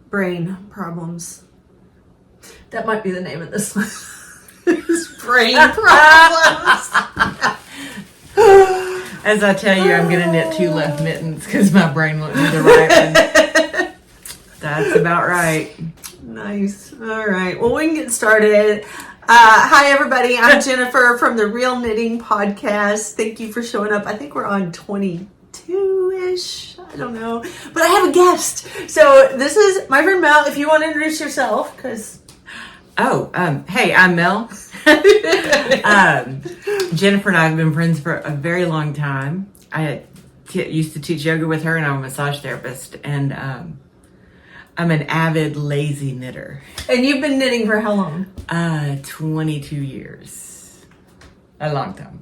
brain problems. That might be the name of this one. Brain problems. As I tell you, I'm going to knit 2 left mittens because my brain won't do the right one. That's about right. Nice. All right. Well, we can get started. Hi, everybody. I'm Jennifer from the Real Knitting Podcast. Thank you for showing up. I think we're on 22-ish. I don't know. But I have a guest. So this is my friend Mel. If you want to introduce yourself, because... Hey, I'm Mel. Jennifer and I have been friends for a very long time. I used to teach yoga with her, and I'm a massage therapist, and I'm an avid lazy knitter. And you've been knitting for how long? 22 years. A long time.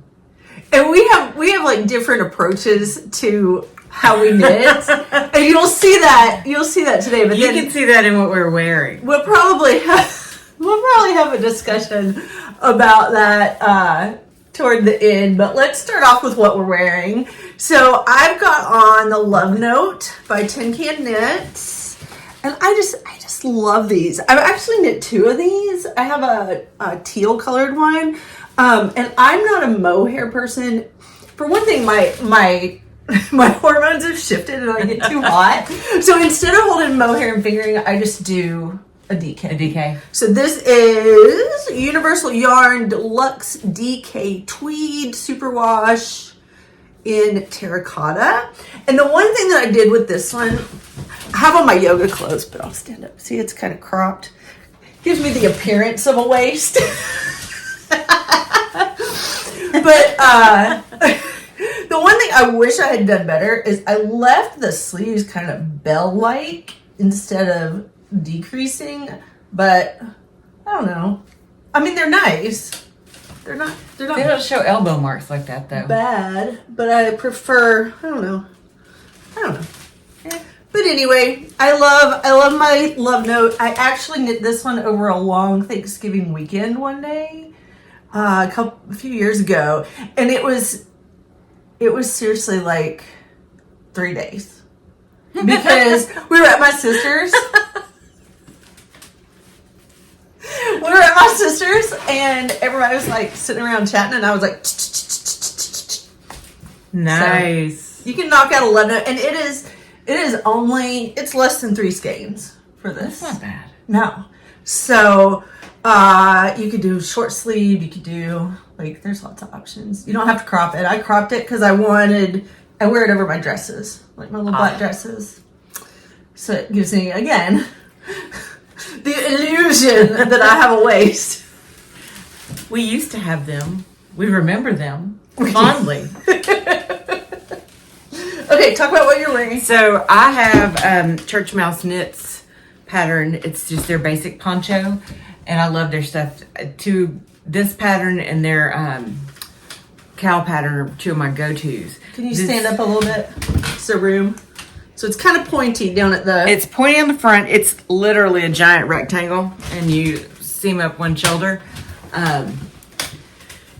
And we have like different approaches to how we knit, and you'll see that today. But you can see that in what we're wearing. We'll probably have a discussion about that toward the end, but let's start off with what we're wearing. So I've got on the Love Note by Tin Can Knits, and I just love these. I've actually knit 2 of these. I have a teal colored one, and I'm not a mohair person. For one thing, my hormones have shifted and I get too hot. So instead of holding mohair and fingering, I just do a DK. So this is Universal Yarn Deluxe DK Tweed Superwash in terracotta. And the one thing that I did with this one, I have on my yoga clothes, but I'll stand up. See, it's kind of cropped. Gives me the appearance of a waist. But the one thing I wish I had done better is I left the sleeves kind of bell-like instead of decreasing, but I don't know. I mean, they're nice. They're not They don't show elbow marks like that, though. bad, but I prefer, I don't know. Yeah. But anyway, I love my Love Note. I actually knit this one over a long Thanksgiving weekend one day, a few years ago, and it was seriously like 3 days because we were at my sister's. And everybody was like sitting around chatting, and I was like, nice. So you can knock out a Love Note, and it's less than 3 skeins for this. That's not bad. No. So you could do short sleeve, you could do there's lots of options. You don't have to crop it. I cropped it because I wear it over my dresses, like my little black dresses. So it gives me, again, the illusion that I have a waist. We used to have them. We remember them fondly. Okay, talk about what you're wearing. So I have Church Mouse Knits pattern. It's just their basic poncho, and I love their stuff. This pattern and their cow pattern are 2 of my go-tos. Can you stand up a little bit? It's a room. So it's kind of pointy down at the... It's pointy on the front. It's literally a giant rectangle, and you seam up one shoulder.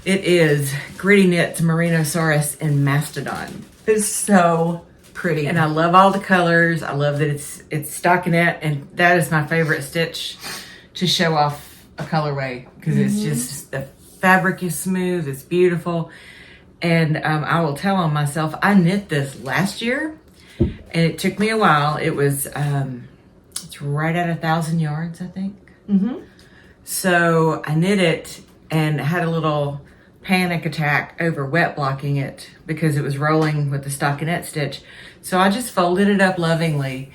It is Gritty Knits Merinosaurus and Mastodon. It's so pretty. And I love all the colors. I love that it's stockinette, and that is my favorite stitch to show off a colorway because it's just, the fabric is smooth, it's beautiful. And I will tell on myself, I knit this last year, and it took me a while. It was, it's right at 1,000 yards, I think. Mm-hmm. So I knit it and had a little panic attack over wet blocking it because it was rolling with the stockinette stitch. So I just folded it up lovingly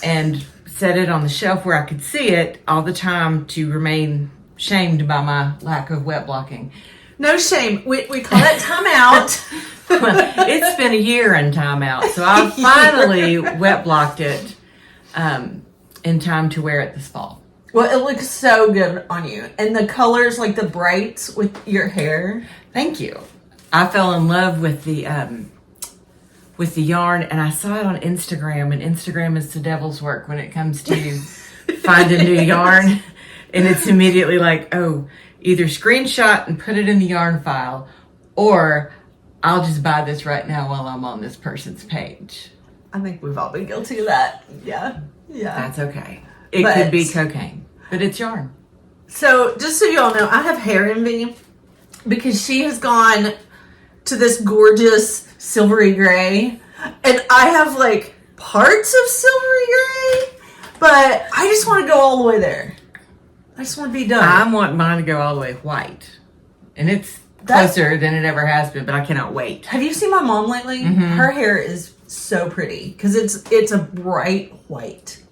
and set it on the shelf where I could see it all the time to remain shamed by my lack of wet blocking. No shame. We call that timeout. Well, it's been a year in timeout, so I finally wet blocked it in time to wear it this fall. Well, it looks so good on you. And the colors, like the brights with your hair. Thank you. I fell in love with the yarn, and I saw it on Instagram, and Instagram is the devil's work when it comes to finding new yarn. And it's immediately like, oh, either screenshot and put it in the yarn file, or I'll just buy this right now while I'm on this person's page. I think we've all been guilty of that. Yeah. That's okay. It could be cocaine, but it's yarn. So just so you all know, I have hair envy because she has gone to this gorgeous silvery gray, and I have like parts of silvery gray, but I just want to go all the way there. I just want to be done. I want mine to go all the way white, and it's closer than it ever has been, but I cannot wait. Have you seen my mom lately? Her hair is so pretty because it's a bright white.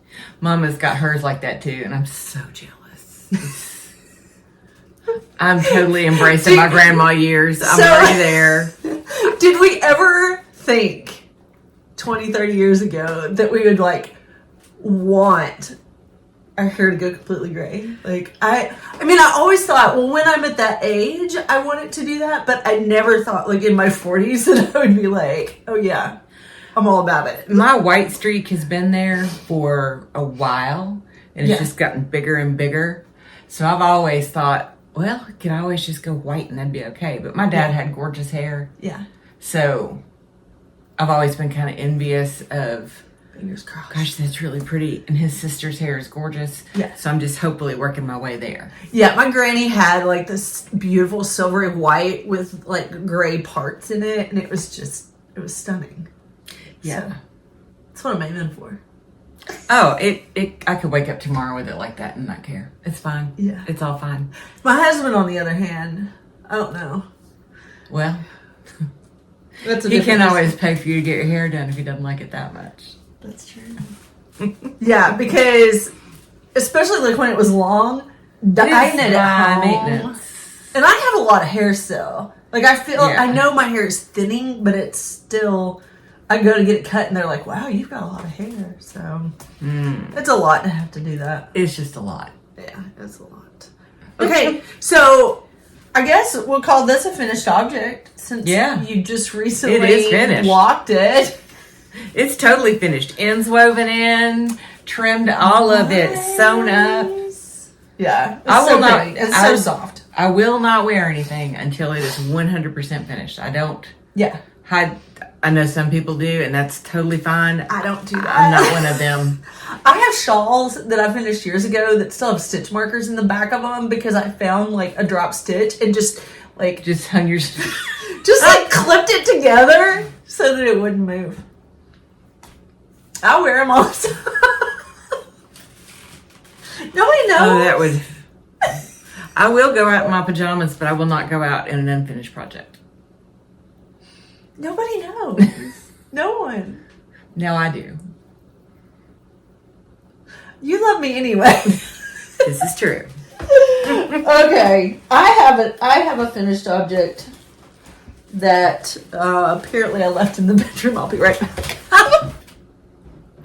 Mama's got hers like that too, and I'm so jealous. I'm totally embracing my grandma years. I'm already there. Did we ever think 20, 30 years ago that we would like want our hair to go completely gray? Like I mean, I always thought, well, when I'm at that age, I want it to do that, but I never thought like in my 40s that I would be like, oh yeah, I'm all about it. My white streak has been there for a while, and it's just gotten bigger and bigger. So I've always thought, well, I could always just go white and that'd be okay. But my dad had gorgeous hair. Yeah. So I've always been kind of envious of, fingers crossed. gosh, that's really pretty. And his sister's hair is gorgeous. Yeah. So I'm just hopefully working my way there. Yeah, my granny had like this beautiful silvery white with like gray parts in it, and it was stunning. Yeah. So, that's what I'm aiming for. Oh, I could wake up tomorrow with it like that and not care. It's fine. Yeah. It's all fine. My husband, on the other hand, I don't know. Well, That's he can always pay for you to get your hair done if he doesn't like it that much. That's true. Yeah, because especially like when it was long, dyeing it at home. Maintenance. And I have a lot of hair still. Like I feel, I know my hair is thinning, but it's still. I go to get it cut, and they're like, "Wow, you've got a lot of hair." So it's a lot to have to do that. It's just a lot. Yeah, it's a lot. Okay, so I guess we'll call this a finished object since you just recently walked it. It's totally finished. Ends woven in, trimmed, all of it sewn up. Yeah, I will not. It's so soft. I will not wear anything until it is 100% finished. I don't. Yeah. I know some people do, and that's totally fine. I don't do that. I'm not one of them. I have shawls that I finished years ago that still have stitch markers in the back of them because I found like a drop stitch and just hung your clipped it together so that it wouldn't move. I wear them all the time. Nobody knows. Oh, that would. I will go out in my pajamas, but I will not go out in an unfinished project. Nobody knows. No one. No, I do. You love me anyway. This is true. Okay, I have a finished object that apparently I left in the bedroom. I'll be right back.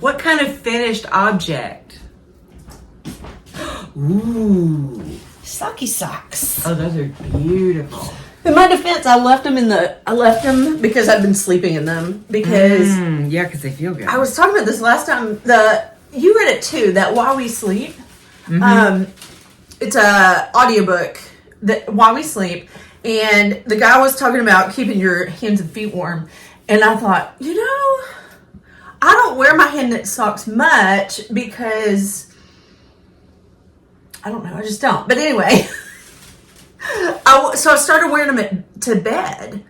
What kind of finished object? Ooh, Socky socks. oh, those are beautiful. In my defense, I left them because I've been sleeping in them because because they feel good. I was talking about this last time. You read it too, that While We Sleep. It's a audiobook that While We Sleep, and the guy was talking about keeping your hands and feet warm, and I thought, I don't wear my hand knit socks much because I don't know, I just don't. But anyway. So I started wearing them to bed,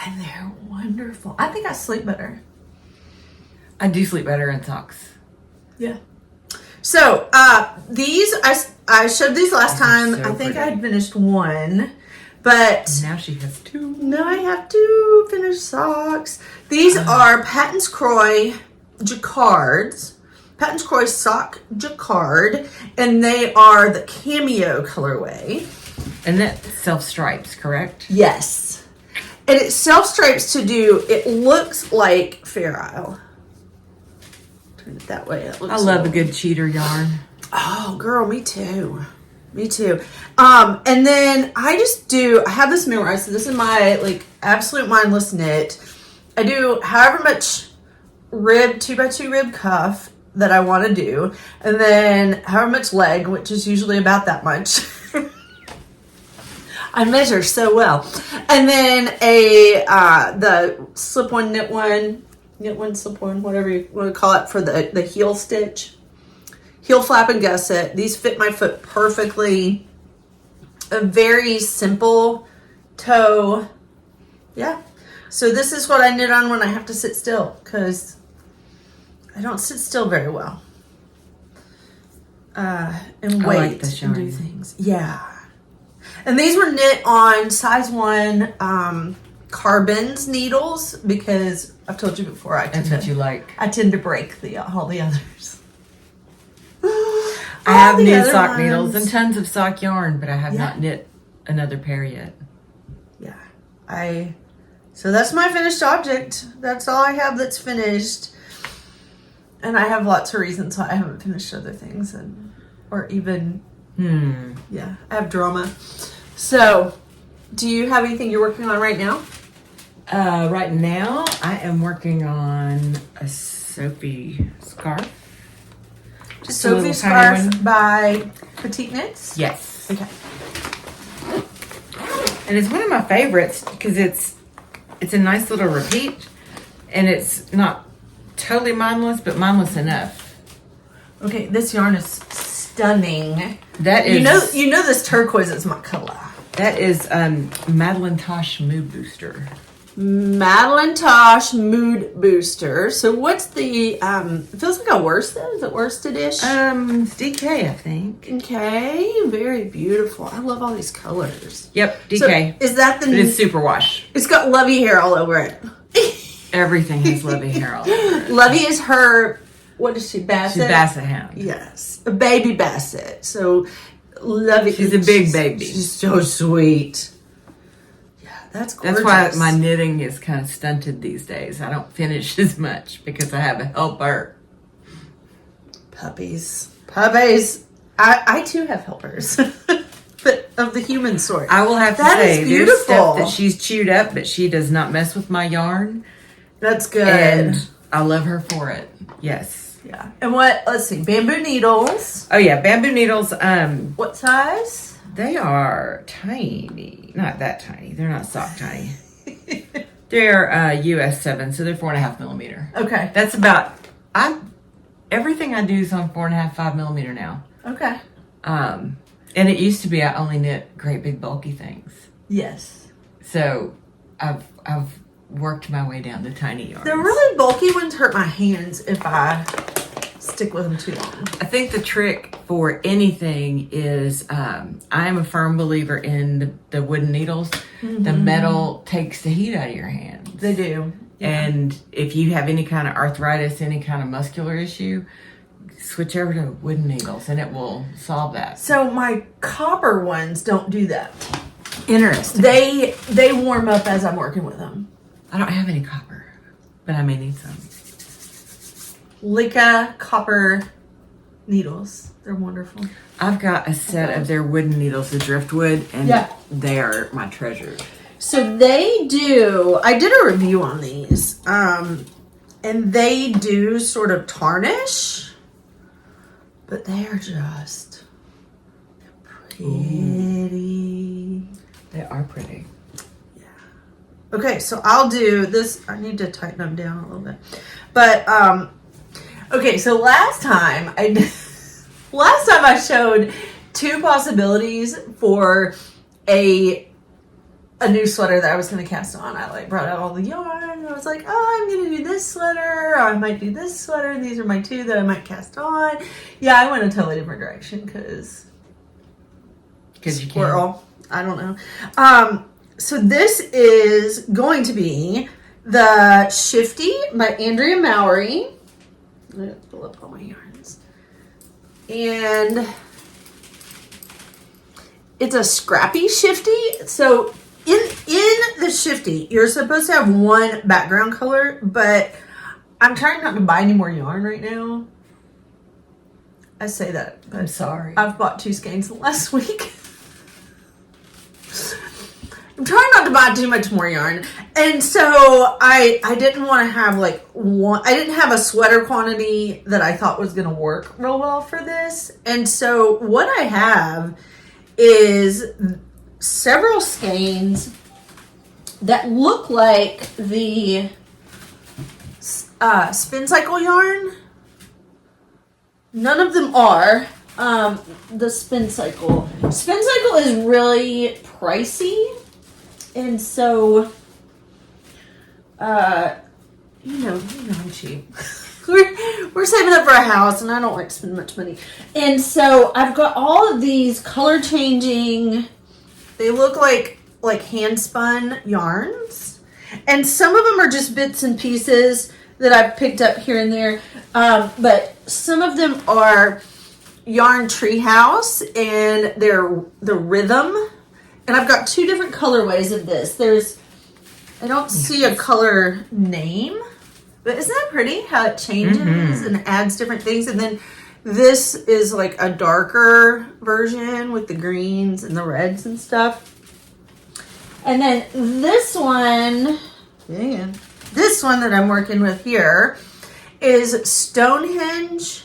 and they're wonderful. I think I sleep better. I do sleep better in socks. Yeah. So these I showed these last time. So I think pretty. I had finished one, but Now she has two. now I have two finished socks. These are Patons Kroy Jacquards. Patons Kroy sock Jacquard, and they are the Cameo colorway. And that self-stripes, correct? Yes. And it self-stripes it looks like Fair Isle. Turn it that way. I love a good cheater yarn. Oh, girl, me too. Me too. And then I have this memorized. So this is my absolute mindless knit. I do however much 2x2 rib cuff that I want to do. And then however much leg, which is usually about that much. I measure so well. And then the slip one, knit one, slip one, whatever you want to call it for the heel stitch. heel flap and gusset. These fit my foot perfectly. A very simple toe. Yeah. So this is what I knit on when I have to sit still, because I don't sit still very well. And I wait like the and do shine. things. Yeah. And these were knit on size 1 Karbonz needles, because I've told you before That's what you like. I tend to break all the others. I have the new other sock ones. needles and tons of sock yarn, but I have Yeah. not knit another pair yet. Yeah. So that's my finished object. That's all I have that's finished. And I have lots of reasons why I haven't finished other things, or even yeah, I have drama. So, do you have anything you're working on right now? Right now, I am working on a Sophie scarf. Just a Sophie little tiny Scarf one. by Petite Knits? Yes. Okay. And it's one of my favorites because it's a nice little repeat, and it's not totally mindless, but mindless enough. Okay, this yarn is stunning. That is You know this turquoise is my color. that is Madeline Tosh Mood Booster. Madeline Tosh Mood Booster. So what's the, it feels like a worsted. Is it worsted-ish? It's DK, I think. Okay, very beautiful. I love all these colors. Yep, So DK. is that the It is Superwash. It's got Lovey hair all over it. Everything has lovey hair all over it. Lovey is her, what is she, Basset? She's Basset Hound. Yes, a baby Basset. So Lovey. She's a big baby. She's so sweet. Yeah, that's gorgeous. That's why my knitting is kind of stunted these days. I don't finish as much because I have a helper. Puppies. I too have helpers. But of the human sort. I will have to That say, is there's stuff beautiful. that she's chewed up, but she does not mess with my yarn. That's good. And I love her for it. Yes. Yeah. And let's see, bamboo needles. Oh yeah, bamboo needles. What size? They are tiny. Not that tiny. They're not sock tiny. They're US 7, so they're 4.5 millimeter. Okay. That's about. Everything I do is on 4.5, 5 millimeter now. Okay. And it used to be I only knit great big bulky things. Yes. So I've worked my way down to tiny yarns. The really bulky ones hurt my hands if I stick with them too long. I think the trick for anything is I am a firm believer in the wooden needles. The metal takes the heat out of your hands. They do. Yeah. And if you have any kind of arthritis, any kind of muscular issue, switch over to wooden needles and it will solve that. So my copper ones don't do that. Interesting. They warm up as I'm working with them. I don't have any copper, but I may need some. Leica copper needles. They're wonderful. I've got a set of their wooden needles, the driftwood, and they are my treasure. So they do, I did a review on these, and they do sort of tarnish, but they are just pretty. They are pretty. Okay, so I'll do this. I need to tighten them down a little bit. But, okay, so last time I showed 2 possibilities for a new sweater that I was going to cast on. I brought out all the yarn. And I was like, oh, I'm going to do this sweater. Or I might do this sweater. These are my 2 that I might cast on. Yeah, I went a totally different direction because You squirrel. I don't know. So this is going to be the Shifty by Andrea Mowry. I'm going to pull up all my yarns. And it's a scrappy Shifty. So in the Shifty, you're supposed to have 1 background color, but I'm trying not to buy any more yarn right now. I say that, but I'm sorry. I've bought 2 skeins last week. I'm trying not to buy too much more yarn. And so I didn't want to have I didn't have a sweater quantity that I thought was going to work real well for this. And so what I have is several skeins that look like the spin cycle yarn. None of them are. The Spin Cycle. Spin Cycle is really pricey. And so, you know I'm cheap. We're saving up for a house, and I don't like to spend much money. And so I've got all of these color changing. They look like hand spun yarns, and some of them are just bits and pieces that I've picked up here and there. But some of them are yarn Treehouse, and they're the Rhythm. And I've got two different colorways of this. I don't see a color name, but isn't that pretty how it changes and adds different things? And then this is like a darker version with the greens and the reds and stuff. And then this one that I'm working with here is Stonehedge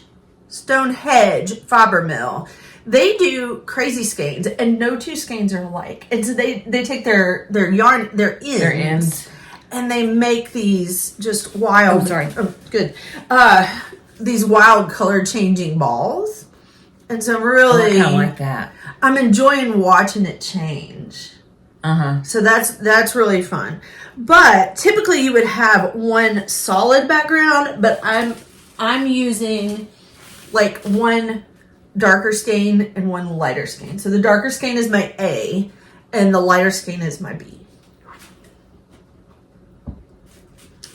Fiber Mill. They do crazy skeins, and no two skeins are alike. And so they take their yarn, their ends, and they make these just wild. These wild color changing balls. And so really, I kind of like that. I'm enjoying watching it change. So that's really fun. But typically you would have one solid background, but I'm using like one darker skein and one lighter skein. So the darker skein is my A, and the lighter skein is my B.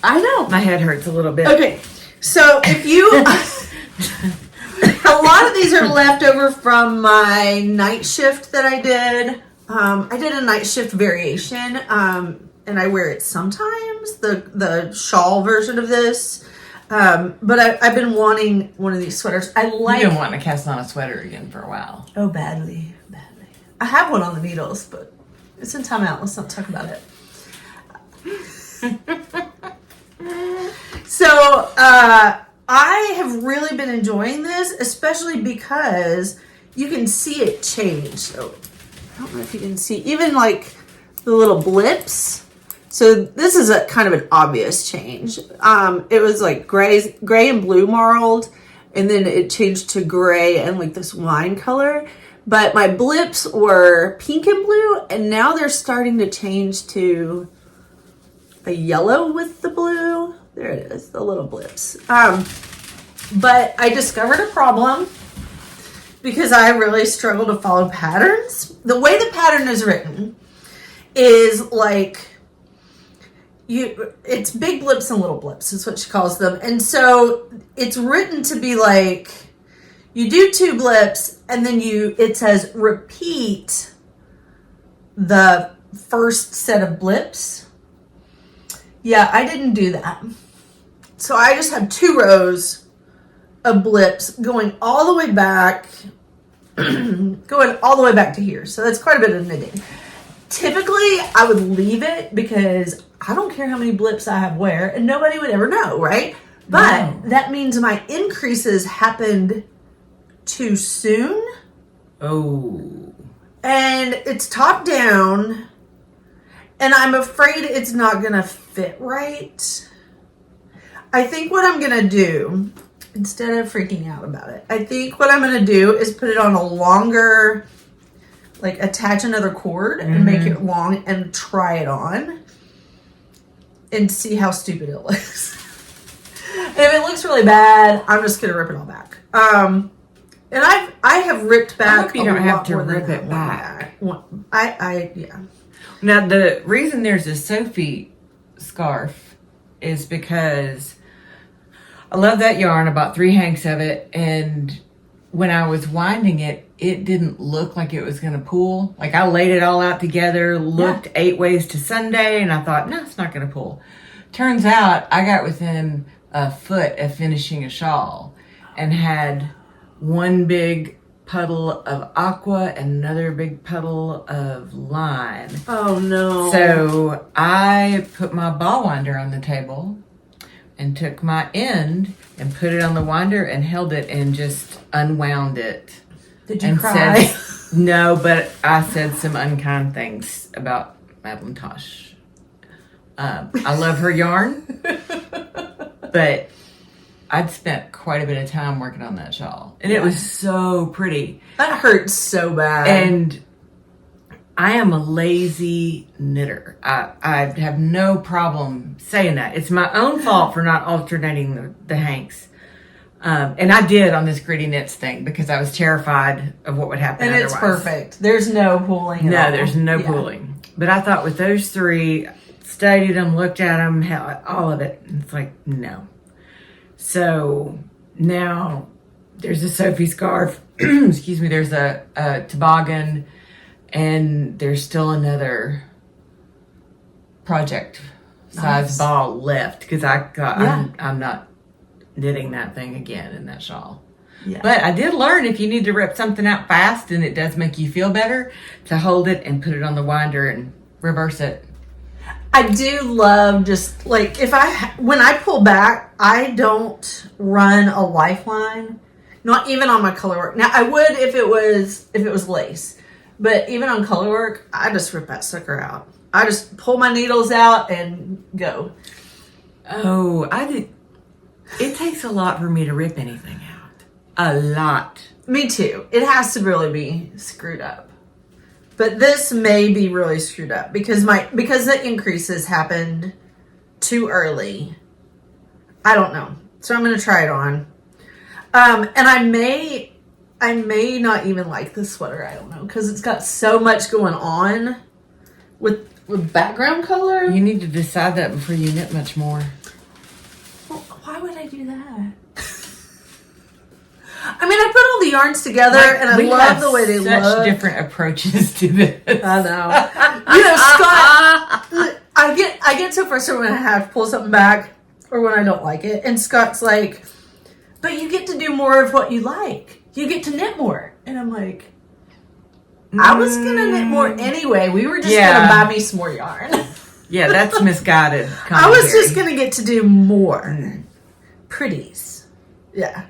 I know. My head hurts a little bit. Okay, so if you... a lot of these are left over from my night shift that I did. I did a night shift variation, and I wear it sometimes, the shawl version of this. But I've been wanting one of these sweaters. You've been wanting to cast on a sweater again for a while. Oh, badly. I have one on the needles, but it's in timeout. Let's not talk about it. So, I have really been enjoying this, especially because you can see it change. So, I don't know if you can see, even like the little blips. So this is a kind of an obvious change. It was like gray and blue marled, and then it changed to gray and like this wine color. But my blips were pink and blue, and now they're starting to change to a yellow with the blue. There it is, the little blips. But I discovered a problem because I really struggle to follow patterns. The way the pattern is written is like, it's big blips and little blips is what she calls them. And so it's written to be like, you do two blips and then it says repeat the first set of blips. Yeah, I didn't do that. So I just have 2 rows of blips going all the way back, to here. So that's quite a bit of knitting. Typically, I would leave it because I don't care how many blips I have where, and nobody would ever know, right? But that means my increases happened too soon. Oh. And it's top down, and I'm afraid it's not going to fit right. I think what I'm going to do, instead of freaking out about it, I think what I'm going to do is put it on a longer, like attach another cord and make it long and try it on and see how stupid it looks. And if it looks really bad, I'm just going to rip it all back. And I have ripped back. I hope you don't have to rip it back. Yeah. Now, the reason there's a Sophie scarf is because I love that yarn. I bought 3 hanks of it, and when I was winding it, it didn't look like it was going to pull. Like, I laid it all out together, looked 8 ways to Sunday, and I thought, no, it's not going to pull. Turns out, I got within a foot of finishing a shawl and had one big puddle of aqua and another big puddle of lime. Oh, no. So I put my ball winder on the table and took my end and put it on the winder and held it and just unwound it. Did you cry? No, but I said some unkind things about Madeline Tosh. I love her yarn, but I'd spent quite a bit of time working on that shawl. And it was so pretty. That hurts so bad. And I am a lazy knitter. I have no problem saying that. It's my own fault for not alternating the hanks. And I did on this gritty knits thing because I was terrified of what would happen and otherwise. it's perfect. There's no pooling at all. No, there's no pooling. But I thought with those three, studied them, looked at them, all of it. It's like, no. So now there's a Sophie scarf. Excuse me. There's a toboggan. And there's still another project size ball left because I'm not knitting that thing again in that shawl. Yeah. But I did learn if you need to rip something out fast and it does make you feel better, to hold it and put it on the winder and reverse it. I do love just like when I pull back, I don't run a lifeline, not even on my color work. Now I would if it was lace. But even on color work, I just rip that sucker out. I just pull my needles out and go. Oh, it takes a lot for me to rip anything out. A lot. Me too. It has to really be screwed up. But this may be really screwed up because the increases happened too early. I don't know. So I'm going to try it on. And I may not even like this sweater. I don't know, because it's got so much going on with background color. You need to decide that before you knit much more. Well, why would I do that? I mean, I put all the yarns together, and I love the way they look. Such different approaches to this. I know. You know, Scott. I get so frustrated when I have to pull something back or when I don't like it, and Scott's like, "But you get to do more of what you like. You get to knit more." And I'm like, I was going to knit more anyway. We were just going to buy me some more yarn. Yeah, that's misguided commentary. I was just going to get to do more pretties. Yeah.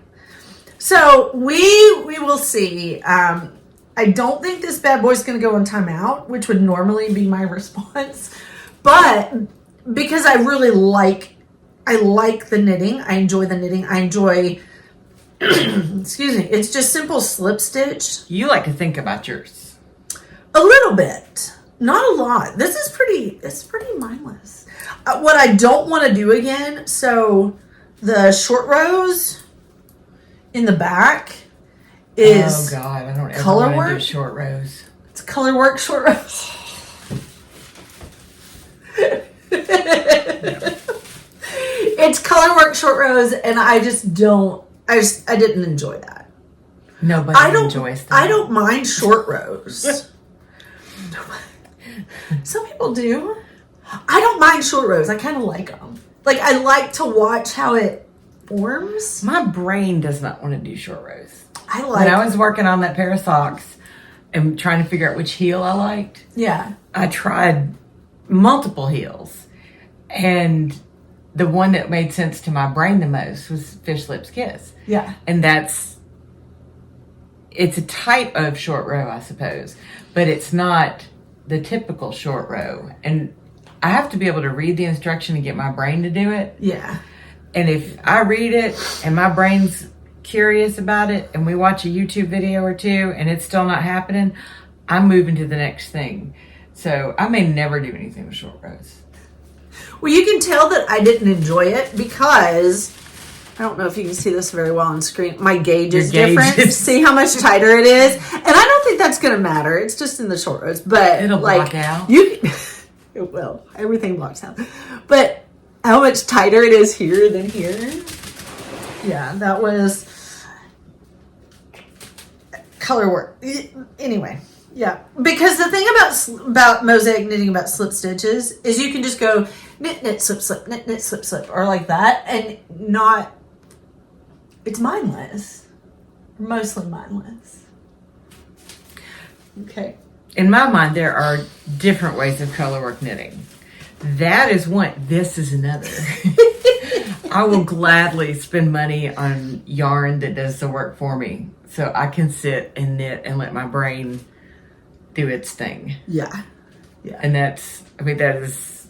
So we will see. I don't think this bad boy's going to go in timeout, which would normally be my response. But because I really like the knitting. I enjoy the knitting. I enjoy... Excuse me. It's just simple slip stitch. You like to think about yours. A little bit. Not a lot. It's pretty mindless. What I don't want to do again, so the short rows in the back is oh God, I don't ever color want to work. do short rows. It's color work short rows. It's color work short rows, and I just don't. I didn't enjoy that. Nobody enjoys that. I don't mind short rows. Some people do. I don't mind short rows. I kind of like them. Like, I like to watch how it forms. My brain does not want to do short rows. When I was working on that pair of socks and trying to figure out which heel I liked. Yeah. I tried multiple heels, and the one that made sense to my brain the most was Fish Lips Kiss. Yeah. And it's a type of short row, I suppose, but it's not the typical short row. And I have to be able to read the instruction and get my brain to do it. Yeah. And if I read it and my brain's curious about it and we watch a YouTube video or two and it's still not happening, I'm moving to the next thing. So I may never do anything with short rows. Well, you can tell that I didn't enjoy it because I don't know if you can see this very well on screen. My gauge is different. See how much tighter it is? And I don't think that's going to matter. It's just in the short rows. But it'll block out. It will. Everything blocks out. But how much tighter it is here than here. Yeah, that was color work. Anyway. Yeah, because the thing about mosaic knitting, about slip stitches, is you can just go knit, knit, slip, slip, knit, knit, slip, slip, or like that, and it's mindless. Mostly mindless. Okay. In my mind, there are different ways of color work knitting. That is one. This is another. I will gladly spend money on yarn that does the work for me, so I can sit and knit and let my brain do its thing. Yeah. Yeah. And that is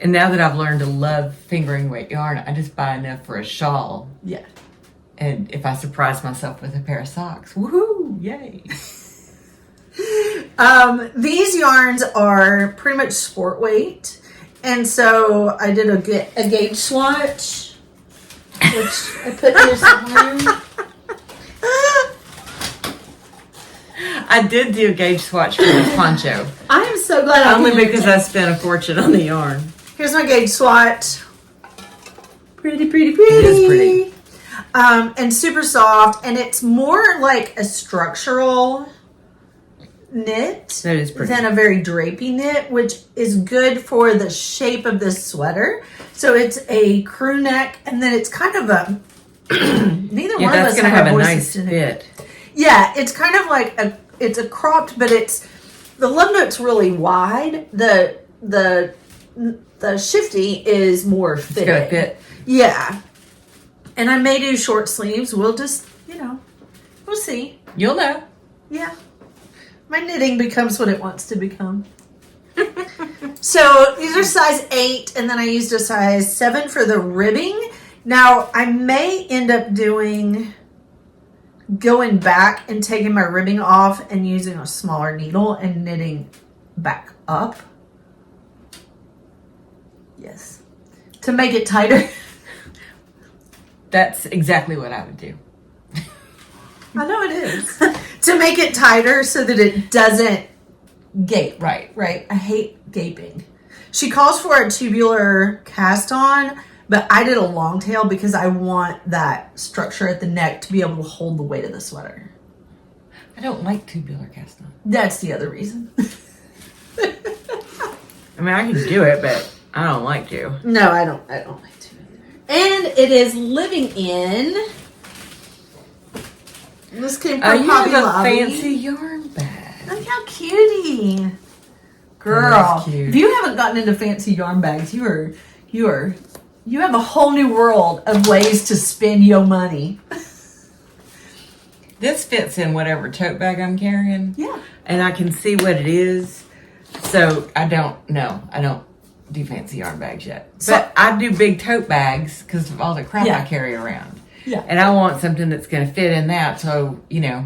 And now that I've learned to love fingering weight yarn, I just buy enough for a shawl. Yeah. And if I surprise myself with a pair of socks, woohoo, yay. These yarns are pretty much sport weight. And so I did a gauge swatch, which I put here somewhere. I did do a gauge swatch for this poncho. I am so glad Only because I spent a fortune on the yarn. Here's my gauge swatch. Pretty, pretty, pretty. It is pretty. And super soft. And it's more like a structural knit That is pretty. than a very drapey knit, which is good for the shape of this sweater. So it's a crew neck, and then it's kind of a... neither one of us that's going to have have a voices nice in it. fit. Yeah, it's kind of like it's a cropped, but it's the love note's really wide. The Shifty is more fitted. It's got a fit. Yeah, and I may do short sleeves. We'll just we'll see. You'll know. Yeah, my knitting becomes what it wants to become. So these are size 8, and then I used a size 7 for the ribbing. Now I may end up going back and taking my ribbing off and using a smaller needle and knitting back up. Yes. To make it tighter. That's exactly what I would do. I know it is. To make it tighter so that it doesn't gape. Right. Right. I hate gaping. She calls for a tubular cast on, but I did a long tail because I want that structure at the neck to be able to hold the weight of the sweater. I don't like tubular cast on. That's the other reason. I mean, I can do it, but I don't like to. No, I don't like to either. And it is living in. This came from You Hobby have a Lobby. fancy yarn bag. Look how cutie. Girl, That is cute. if you haven't gotten into fancy yarn bags, you have a whole new world of ways to spend your money. This fits in whatever tote bag I'm carrying. Yeah. And I can see what it is. So I don't do fancy yarn bags yet. But I do big tote bags because of all the crap I carry around. Yeah. And I want something that's going to fit in that. So, Yeah.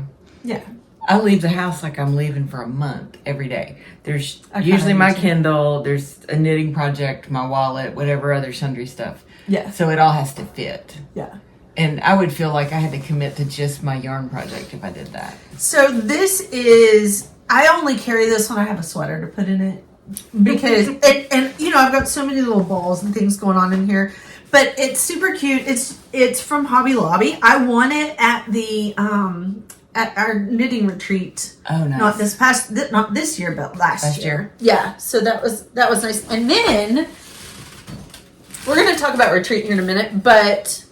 I leave the house like I'm leaving for a month every day. There's I usually kinda my do too. Kindle, there's a knitting project, my wallet, whatever other sundry stuff. Yeah. So it all has to fit. Yeah. And I would feel like I had to commit to just my yarn project if I did that. So this is, I only carry this when I have a sweater to put in it. Because, and I've got so many little balls and things going on in here. But it's super cute. It's from Hobby Lobby. I won it at the at our knitting retreat. Oh, nice. Not this year, but last year. Yeah. So that was nice. And then we're going to talk about retreat here in a minute. But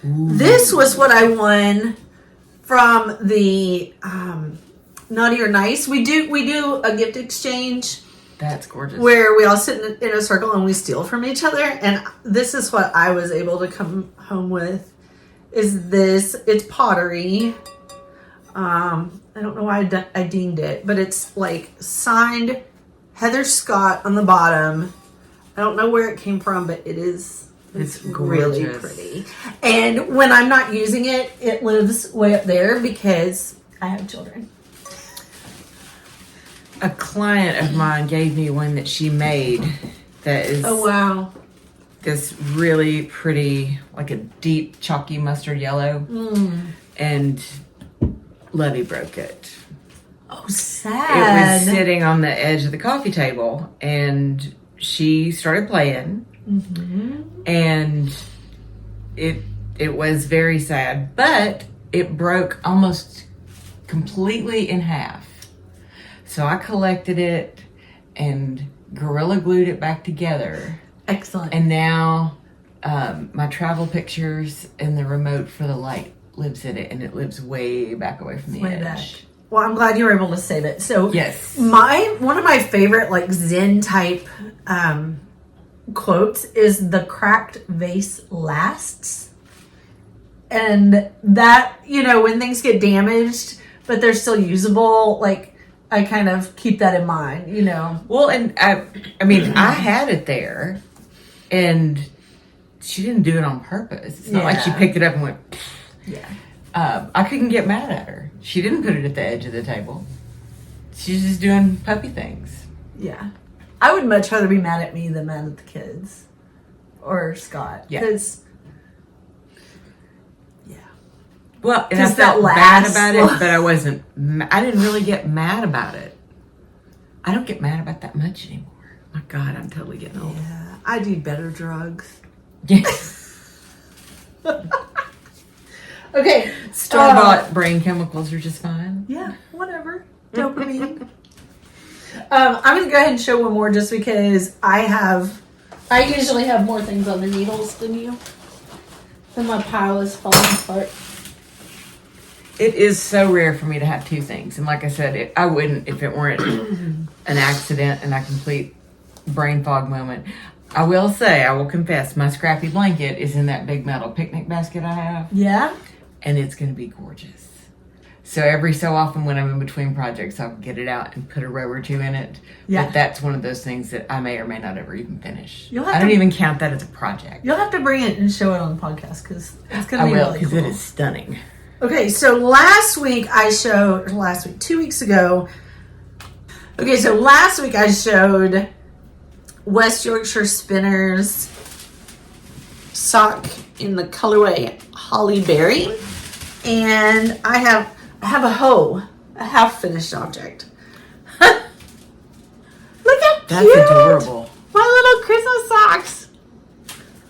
this was what I won from the Naughty or Nice. We do a gift exchange. That's gorgeous. Where we all sit in a circle and we steal from each other. And this is what I was able to come home with. Is this? It's pottery. I don't know why I deemed it, but it's like signed Heather Scott on the bottom. I don't know where it came from, but it's really pretty. And when I'm not using it, it lives way up there because I have children. A client of mine gave me one that she made that is this really pretty, like a deep chalky mustard yellow. And Lovey broke it. Oh, It sad. was sitting on the edge of the coffee table and she started playing and it was very sad, but it broke almost completely in half. So I collected it and Gorilla glued it back together. Excellent. And now my travel pictures and the remote for the light lives in it, and it lives way back away from the edge. Back. Well, I'm glad you were able to save it. So yes, one of my favorite like Zen type quotes is "The cracked vase lasts," and that when things get damaged but they're still usable, like I kind of keep that in mind. Well, and I mean, I had it there, And she didn't do it on purpose. It's not like she picked it up and went, I couldn't get mad at her. She didn't put it at the edge of the table. She's just doing puppy things. Yeah. I would much rather be mad at me than mad at the kids. Or Scott. Yeah. Because, well, and I felt bad about it, but I didn't really get mad about it. I don't get mad about that much anymore. My God, I'm totally getting old. Yeah. I do better drugs. Yeah. Okay. Store-bought brain chemicals are just fine. Yeah, whatever. Dopamine. I'm going to go ahead and show one more just because I usually have more things on the needles than you. And my pile is falling apart. It is so rare for me to have two things. And like I said, I wouldn't if it weren't an accident and a complete brain fog moment. I will confess, my scrappy blanket is in that big metal picnic basket I have. Yeah? And it's going to be gorgeous. So every so often when I'm in between projects, I'll get it out and put a row or two in it. Yeah. But that's one of those things that I may or may not ever even finish. You'll have I don't even count that as a project. You'll have to bring it and show it on the podcast because it's going to be really because cool. it is stunning. Okay, so 2 weeks ago. Okay, so last week I showed West Yorkshire Spinners sock in the colorway Holly Berry. And I have a hoe, a half finished object. Look how That's cute! adorable. My little Christmas socks.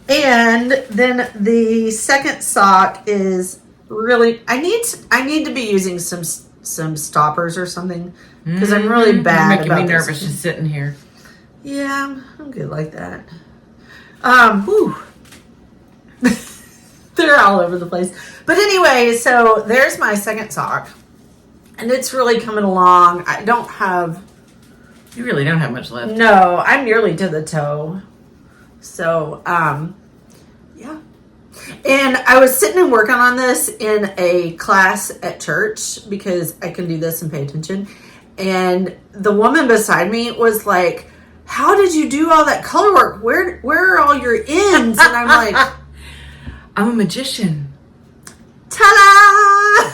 And then the second sock is really I need to be using some stoppers or something because I'm really bad. You're making me nervous just sitting here. Yeah, I'm good like that. They're all over the place. But anyway, so there's my second sock. And it's really coming along. You really don't have much left. No, I'm nearly to the toe. So, yeah. And I was sitting and working on this in a class at church because I can do this and pay attention. And the woman beside me was like, how did you do all that color work? Where are all your ends? And I'm like, I'm a magician. Ta-da!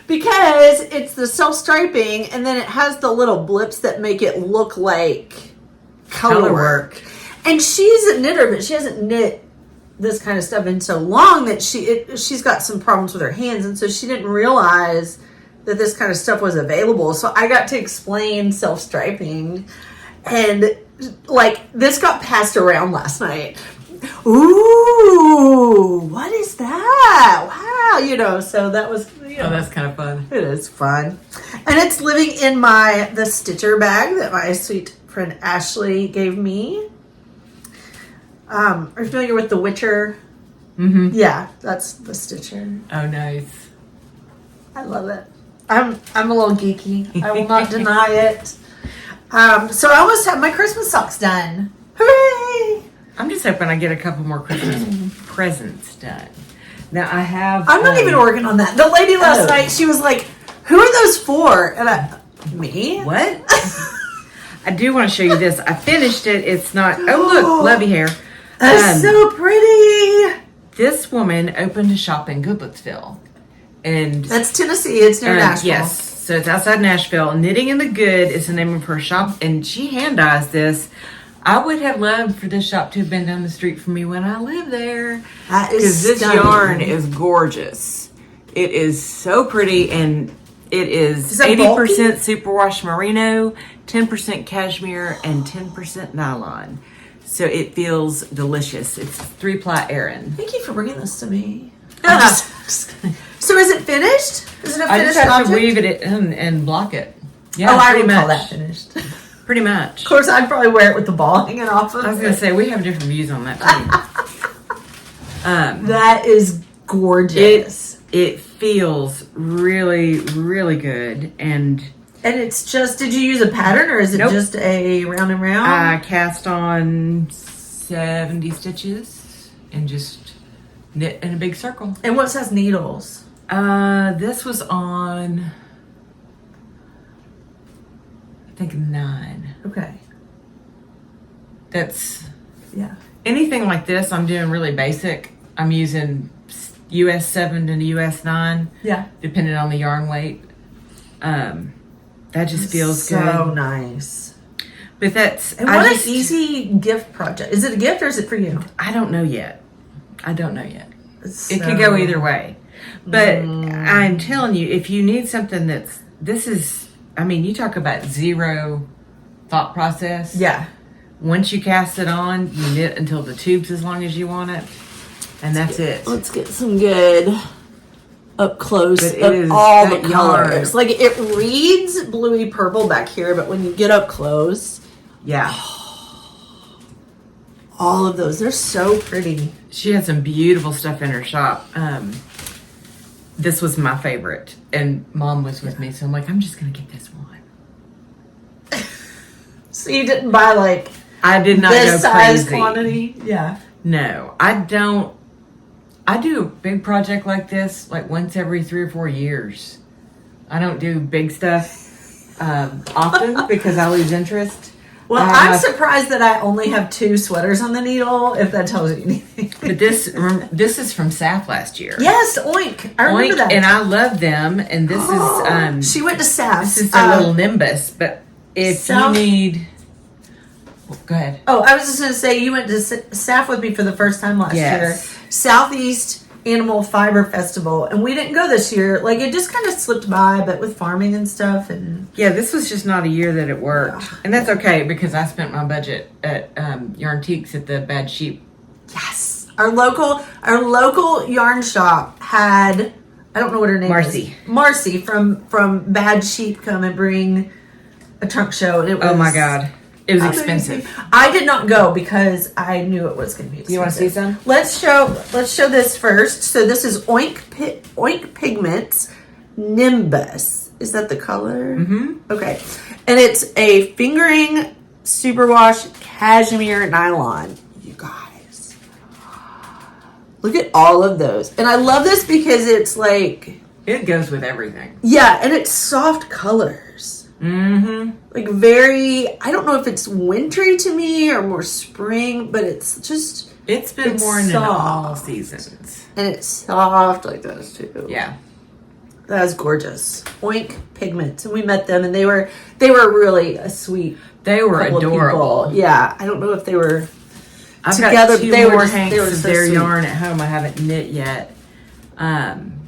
Because it's the self-striping and then it has the little blips that make it look like color work. And she's a knitter, but she hasn't knit this kind of stuff in so long that she's got some problems with her hands. And so she didn't realize that this kind of stuff was available. So I got to explain self-striping. And like this got passed around last night. Ooh, what is that? Wow, so that was, Oh, that's kind of fun. It is fun. And it's living in the Stitcher bag that my sweet friend Ashley gave me. Are you familiar with the Witcher? Mm-hmm. Yeah, that's the Stitcher. Oh, nice. I love it. I'm a little geeky. I will not deny it. So I almost have my Christmas socks done. Hooray! I'm just hoping I get a couple more Christmas presents done. Now I have. I'm not even working on that. The lady last night, she was like, "Who are those for?" And me? What? I do want to show you this. I finished it. It's not. Oh look, lovey hair. That's so pretty. This woman opened a shop in Goodlettsville, and that's Tennessee. It's near Nashville. Yes, so it's outside Nashville. Knitting in the Good is the name of her shop, and she hand dyes this. I would have loved for this shop to have been down the street from me when I lived there. That is because this stunning. yarn is gorgeous. It is so pretty, and it is 80% bulky? superwash merino, 10% cashmere, and 10% nylon. So it feels delicious. It's 3-ply Aran. Thank you for bringing this to me. So is it finished? Is it a I finished just have object? to weave it in and block it. Yeah, I pretty would much. call that finished. Pretty much. Of course, I'd probably wear it with the ball hanging off of it. I was going to say, we have different views on that too. That is gorgeous. It feels really, really good. And it's just, did you use a pattern or is it just a round and round? I cast on 70 stitches and just knit in a big circle. And what size needles? This was on, I think 9. Okay. That's Yeah. Anything like this, I'm doing really basic. I'm using US 7 to US 9. Yeah. Depending on the yarn weight. That just feels so good. So nice. But that's... And what an easy gift project. Is it a gift or is it for you? I don't know yet. So, it could go either way. But I'm telling you, if you need something that's... This is... I mean, you talk about zero thought process. Yeah. Once you cast it on, you knit until the tube's as long as you want it. And that's it. Let's get some good up close But of all the colors. Like, it reads bluey purple back here, but when you get up close... Yeah. All of those. They're so pretty. She had some beautiful stuff in her shop. This was my favorite. And Mom was with me, so I'm like, I'm just going to get this one. So you didn't buy, like... I did not this go size crazy. quantity? Yeah. No, I don't. I do a big project like this like once every 3 or 4 years. I don't do big stuff often because I lose interest. Well, I'm surprised that I only have 2 sweaters on the needle, if that tells you anything. But this is from SAFF last year. Yes, Oink. I remember that. And I love them. And this is... she went to SAFF. This is their little Nimbus. But if you need... Well, go ahead. Oh, I was just going to say, you went to SAFF with me for the first time last year. Southeast Animal Fiber Festival. And we didn't go this year. Like, it just kind of slipped by, but with farming and stuff. And yeah, this was just not a year that it worked. Yeah. And that's okay, because I spent my budget at Yarntiques at the Bad Sheep. Yes. Our local yarn shop had, I don't know what her name is. Marcy from Bad Sheep come and bring a trunk show. And it was, oh my God. It was expensive. I did not go because I knew it was going to be expensive. You want to see some? Let's show this first. So this is Oink Pigments Nimbus. Is that the color? Mm-hmm. Okay. And it's a fingering superwash cashmere nylon. You guys. Look at all of those. And I love this because it's like... It goes with everything. Yeah, and it's soft colors. Mm-hmm. Like very, I don't know if it's wintry to me or more spring, but it's just... It's been worn in all seasons. And it's soft like those too. Yeah. That was gorgeous. Oink Pigments. And we met them and they were really a sweet They were adorable. Yeah. I don't know if they were I've together. Got 2 they more were hanks they were of so their sweet. yarn at home I haven't knit yet. And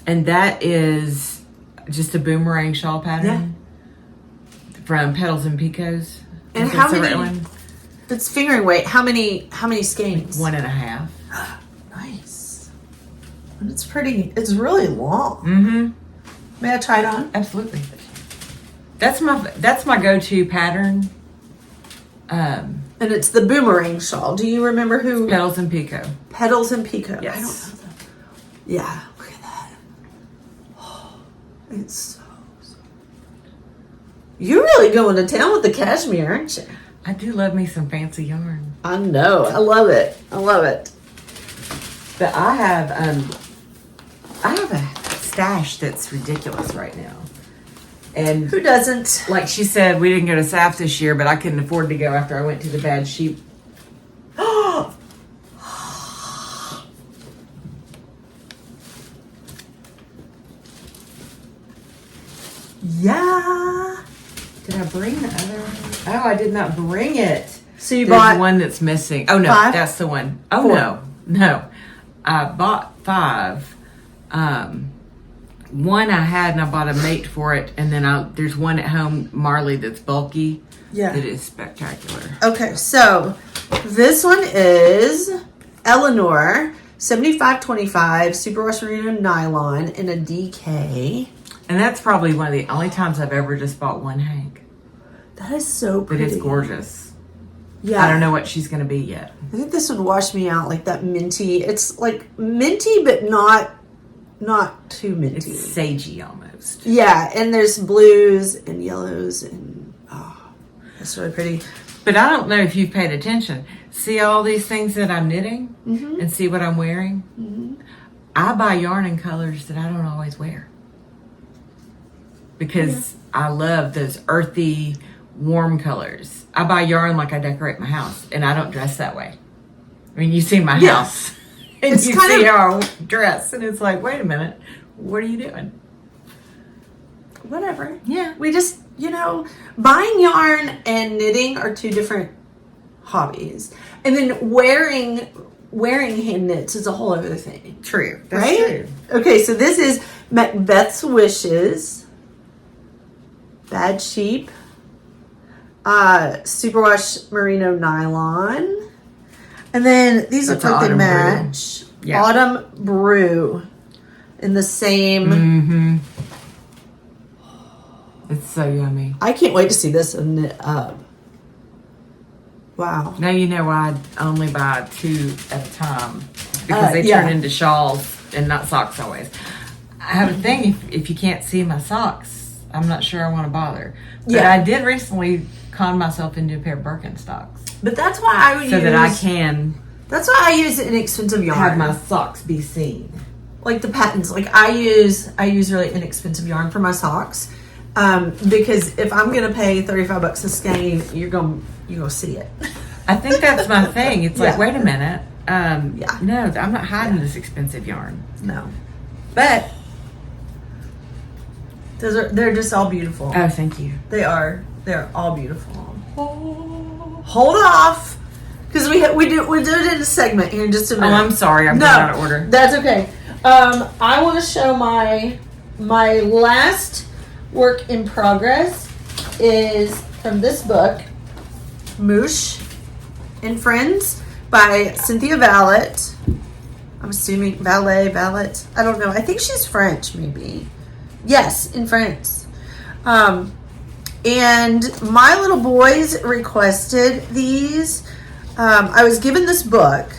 that is just a Boomerang shawl pattern from Petals and Picots. And how many? It's fingering weight. How many skeins? 1.5. Nice. And it's pretty. It's really long. Mm-hmm. May I try it on? Absolutely. That's my go-to pattern. And it's the Boomerang shawl. Do you remember who? Petals and Pico. Petals and Pico. Yes. I don't know them. Yeah. Look at that. Oh, it's so. You're really going to town with the cashmere, aren't you? I do love me some fancy yarn. I know. I love it. I love it. But I have a stash that's ridiculous right now. And who doesn't? Like she said, we didn't go to SAFF this year, but I couldn't afford to go after I went to the Bad Sheep. Yeah. Did I bring the other one? Oh, I did not bring it. So you There's bought one that's missing. Oh no, 5? That's the one. Oh 4. no. I bought 5. One I had and I bought a mate for it, and then there's one at home, Marley, that's bulky. Yeah. That is spectacular. Okay, so this one is Eleanor 7525 Superwash Merino Nylon in a DK. And that's probably one of the only times I've ever just bought one hank. That is so But pretty. it's gorgeous. Yeah. I don't know what she's going to be yet. I think this would wash me out, like that minty. It's like minty, but not too minty. It's sagey almost. Yeah, and there's blues and yellows and that's really pretty. But I don't know if you've paid attention. See all these things that I'm knitting and see what I'm wearing? Mm-hmm. I buy yarn in colors that I don't always wear. Because I love those earthy, warm colors. I buy yarn like I decorate my house, and I don't dress that way. I mean, you see my Yes. house, and It's you kind see of- how I dress, and it's like, wait a minute, what are you doing? Whatever. Yeah. We just, buying yarn and knitting are two different hobbies. And then wearing hand knits is a whole other thing. True. That's Right? true. Okay, so this is Macbeth's Wishes, Bad Sheep, Superwash Merino Nylon, and then these That's look like they Autumn Brew. match. Yeah. Autumn Brew in the same. Mm-hmm. It's so yummy. I can't wait to see this knit up. Wow. Now you know why I only buy 2 at a time, because they yeah. turn into shawls and not socks always. I have a thing, if you can't see my socks, I'm not sure I want to bother. But Yeah. I did recently con myself into a pair of Birkenstocks But that's why I would so use. that I can That's why I use inexpensive yarn. have my socks be seen. Like the Patons. Like I use really inexpensive yarn for my socks. Because if I'm gonna pay $35 a skein, you're gonna see it. I think that's my thing. It's like, Yeah. wait a minute. Yeah. No, I'm not hiding this expensive yarn. No, But they're just all beautiful. oh, thank you. They're all beautiful. Hold off, because we do it in a segment here in just a Oh, minute. I'm sorry. I'm going out of order. That's okay. I want to show my last work in progress is from this book, Moosh and Friends by Cynthia Vallet. I'm assuming Vallet. I don't know. I think she's French, maybe. Yes, in France. And my little boys requested these. I was given this book,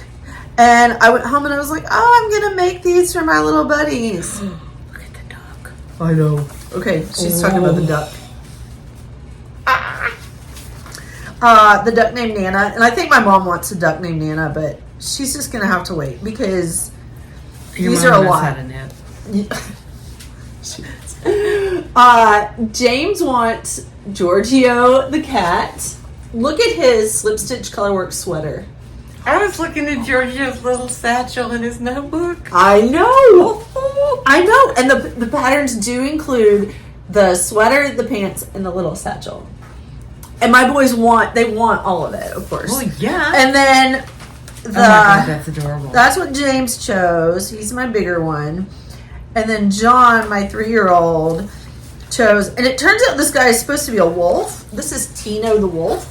and I went home and I was like, oh, I'm going to make these for my little buddies. Look at the duck. I know. Okay, she's talking about the duck. The duck named Nana. And I think my mom wants a duck named Nana, but she's just going to have to wait because Your these mom are a knows lot. how to knit. James wants Giorgio the cat. Look at his slip stitch colorwork sweater. I was looking at Georgia's little satchel in his notebook. I know. I know. And the patterns do include the sweater, the pants, and the little satchel. And my boys want all of it, of course. Well, yeah. And then Oh my God, that's adorable. that's what James chose. He's my bigger one. And then John, my 3-year-old, chose, and it turns out this guy is supposed to be a wolf. This is Tino the wolf,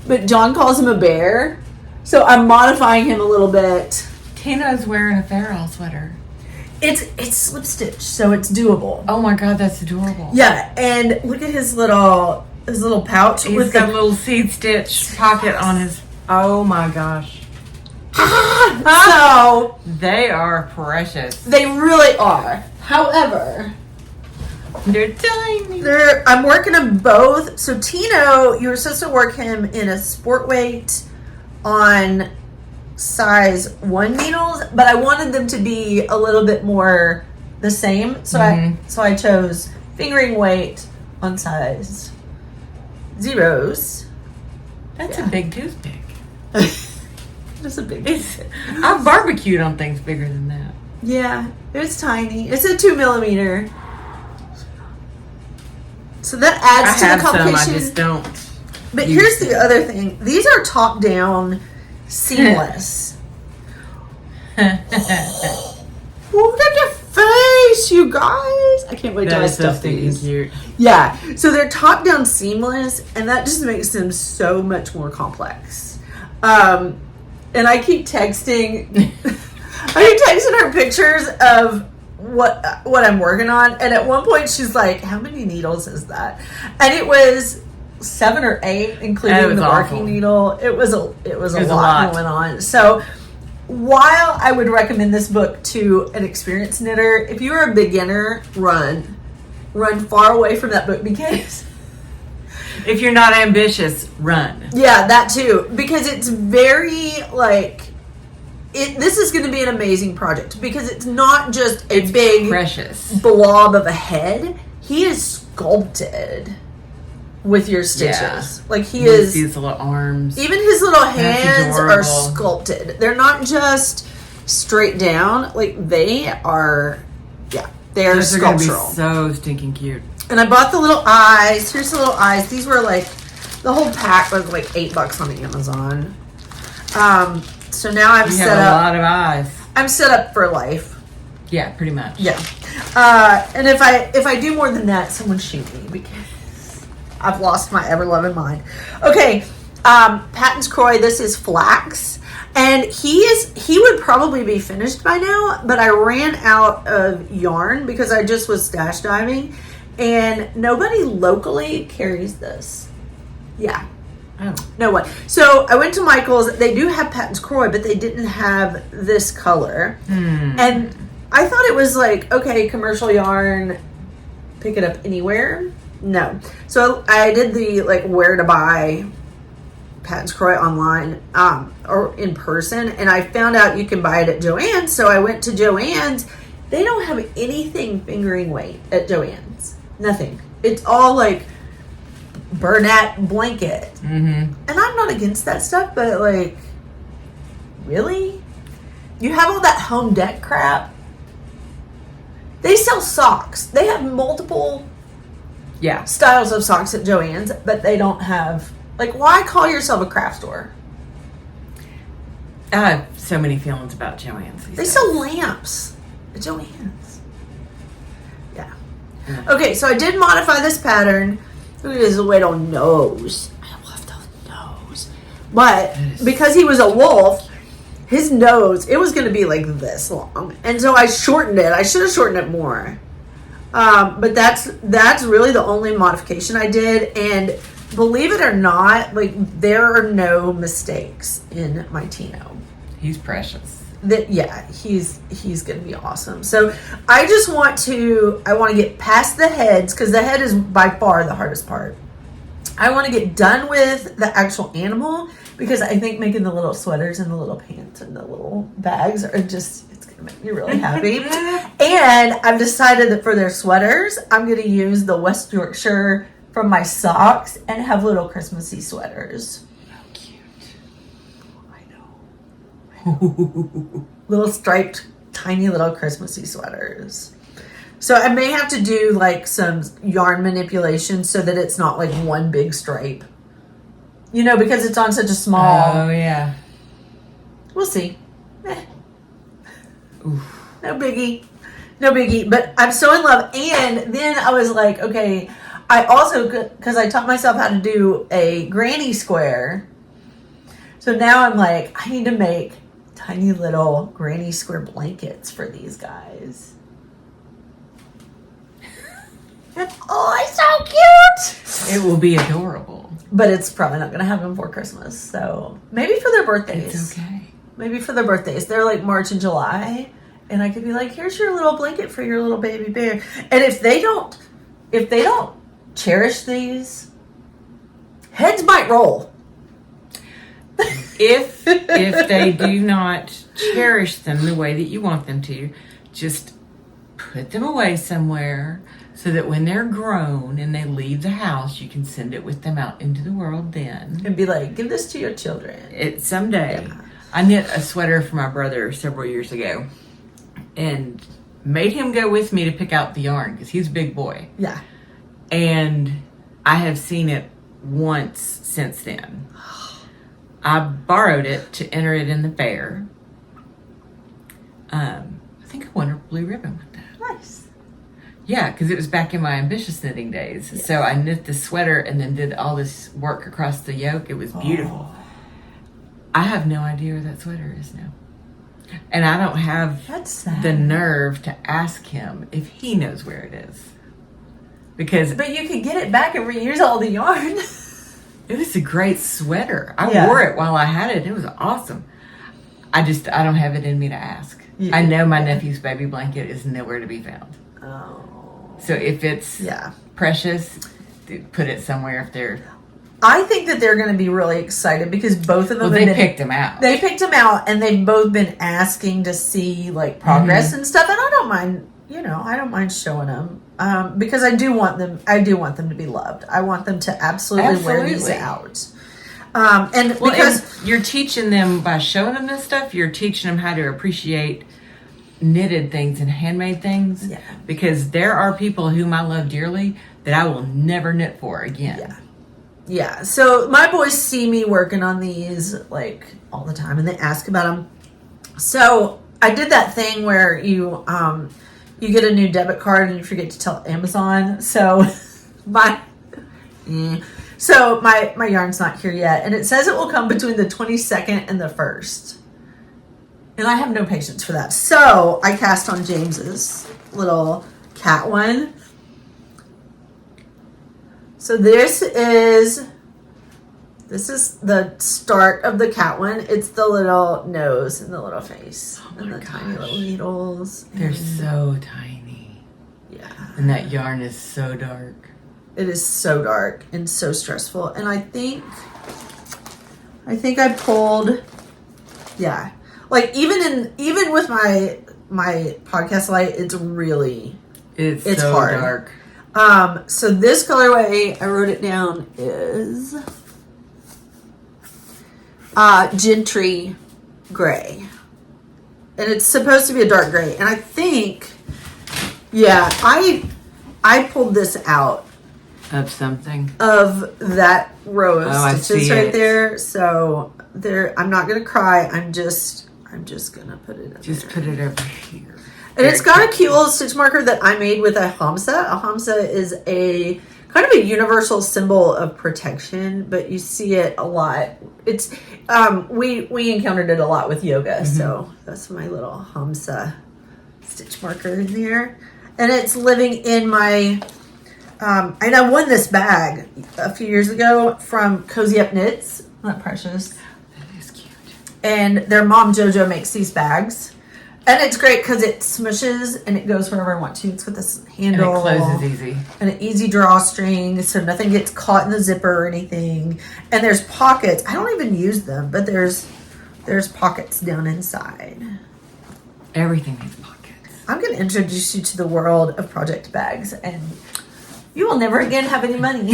but John calls him a bear. So I'm modifying him a little bit. Tina's wearing a Farrell sweater. It's slip stitch, so it's doable. Oh my God, that's adorable. Yeah, and look at his little pouch He's with got the a little seed stitch pocket on his. Oh my gosh. so They are precious. they really are. However, They're tiny. I'm working them both. So Tino, you were supposed to work him in a sport weight on size 1 needles, but I wanted them to be a little bit more the same. So I chose fingering weight on size 0s. That's Yeah. a big toothpick. Just a big. I've barbecued on things bigger than that. Yeah, it's tiny. It's a 2mm. So that adds I to have the complication. some, I just don't. But use here's the them. other thing. These are top down seamless. Look at your face, you guys. I can't wait till That I is so stuff stinking these. cute. Yeah, so they're top down seamless, and that just makes them so much more complex. And I keep texting, her pictures of what I'm working on, and at one point she's like, "How many needles is that?" And it was 7 or 8, including was the awful. working needle. It was a a lot lot. going on. So while I would recommend this book to an experienced knitter, if you're a beginner, run far away from that book because If you're not ambitious, run. yeah, that too, because it's very this is going to be an amazing project because it's not just a big Precious. blob of a head. He is sculpted. with your stitches. Yeah. Like he is. These little arms. Even his little hands are adorable. sculpted. They're not just straight down. Like they are. Yeah, they are Those are gonna be sculptural. so stinking cute. And I bought the little eyes. Here's the little eyes. These were like, the whole pack was like $8 on Amazon. So now I'm You set have a up. lot of eyes. I'm set up for life. Yeah, pretty much. Yeah. And if I do more than that, someone shoot me because I've lost my ever loving mind. Okay. Patons Kroy. This is flax, and he would probably be finished by now, but I ran out of yarn because I just was stash diving, and nobody locally carries this. Yeah. Oh. No one. So I went to Michael's. They do have Patons Kroy, but they didn't have this color. And I thought it was like, okay, commercial yarn, pick it up anywhere. No. So I did the like where to buy Patons Kroy online or in person, and I found out you can buy it at Joann's. So I went to Joann's. They don't have anything fingering weight at Joann's. Nothing. It's all like Bernat blanket. And I'm not against that stuff, but like, really? You have all that home deck crap? They sell socks. They have multiple styles of socks at Joann's, but they don't have, like, why call yourself a craft store? I have so many feelings about Joann's. They sell lamps at Joann's. Yeah. Okay, so I did modify this pattern. Look at his little nose. I love those nose. But because he was a wolf, his nose, it was going to be like this long. And so I shortened it. I should have shortened it more. But that's really the only modification I did. And believe it or not, like there are no mistakes in my Tino. He's precious. He's gonna be awesome. So I just want to get past the heads, because the head is by far the hardest part. I want to get done with the actual animal, because I think making the little sweaters and the little pants and the little bags are just, it's gonna make me really happy. And I've decided that for their sweaters, I'm gonna use the West Yorkshire from my socks and have little Christmassy sweaters. Little striped, tiny little Christmassy sweaters. So I may have to do like some yarn manipulation so that it's not like one big stripe. You know, because it's on such a small. Oh, yeah. We'll see. No biggie. No biggie. But I'm so in love. And then I was like, okay, I also, because I taught myself how to do a granny square. So now I'm like, I need to make tiny little granny square blankets for these guys. Oh, it's so cute. It will be adorable. But it's probably not going to happen before Christmas. So maybe for their birthdays. It's okay. Maybe for their birthdays. They're like March and July. And I could be like, here's your little blanket for your little baby bear. And if they don't cherish these, heads might roll. If they do not cherish them the way that you want them to, just put them away somewhere so that when they're grown and they leave the house, you can send it with them out into the world then. And be like, give this to your children. Someday. Yeah. I knit a sweater for my brother several years ago and made him go with me to pick out the yarn because he's a big boy. Yeah. And I have seen it once since then. I borrowed it to enter it in the fair. I think I won a blue ribbon with that. Nice. Yeah, because it was back in my ambitious knitting days. Yes. So I knit the sweater and then did all this work across the yoke. It was beautiful. I have no idea where that sweater is now. And I don't have the nerve to ask him if he knows where it is. But you could get it back and reuse all the yarn. It was a great sweater. I wore it while I had it. It was awesome. I don't have it in me to ask. Yeah. I know my nephew's baby blanket is nowhere to be found. Oh. So if it's precious, put it somewhere if they're... I think that they're going to be really excited because both of them picked him out. They picked him out and they've both been asking to see like progress and stuff. And I don't mind, I don't mind showing them because I do want them to be loved. I want them to absolutely wear these out. And because you're teaching them by showing them this stuff, you're teaching them how to appreciate knitted things and handmade things. Yeah. Because there are people whom I love dearly that I will never knit for again. Yeah. Yeah. So my boys see me working on these like all the time, and they ask about them. So I did that thing where you get a new debit card and you forget to tell Amazon. So my yarn's not here yet, and it says it will come between the 22nd and the 1st. And I have no patience for that. So I cast on James's little cat one. So this is the start of the cat one. It's the little nose and the little face and the tiny little needles. They're so tiny. Yeah. And that yarn is so dark. It is so dark and so stressful. And I think I pulled, yeah. Like even with my podcast light, it's so hard. Dark. So this colorway, I wrote it down, is Gentry Gray. And it's supposed to be a dark gray. And I think, yeah, I pulled this out. Of something? Of that row of stitches right it. there. So I'm not going to cry. I'm just going to put it up Just there. put it over here. And it's got a cute little stitch marker that I made with a hamsa. A hamsa is a kind of a universal symbol of protection, but you see it a lot. It's we encountered it a lot with yoga, so that's my little hamsa stitch marker in there. And it's living in my and I won this bag a few years ago from Cozy Up Knits. Isn't that precious? That is cute. And their mom Jojo makes these bags. And it's great because it smushes and it goes wherever I want to. It's got this handle. And it closes easy. And an easy drawstring, so nothing gets caught in the zipper or anything. And there's pockets. I don't even use them, but there's pockets down inside. Everything has pockets. I'm going to introduce you to the world of project bags, and you will never again have any money.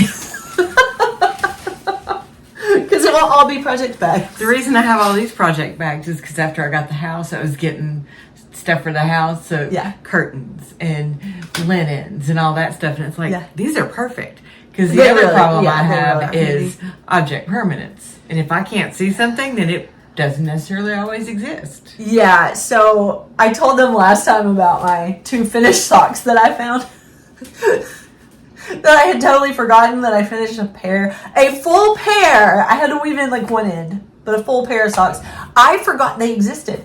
Because it will all be project bags. The reason I have all these project bags is because after I got the house, I was getting stuff for the house. So curtains and linens and all that stuff. And it's like, these are perfect. Because the other problem I have is object permanence. And if I can't see something, then it doesn't necessarily always exist. Yeah, so I told them last time about my 2 finished socks that I found. That I had totally forgotten that I finished a full pair. I had to weave in like one end, but a full pair of socks. I forgot they existed.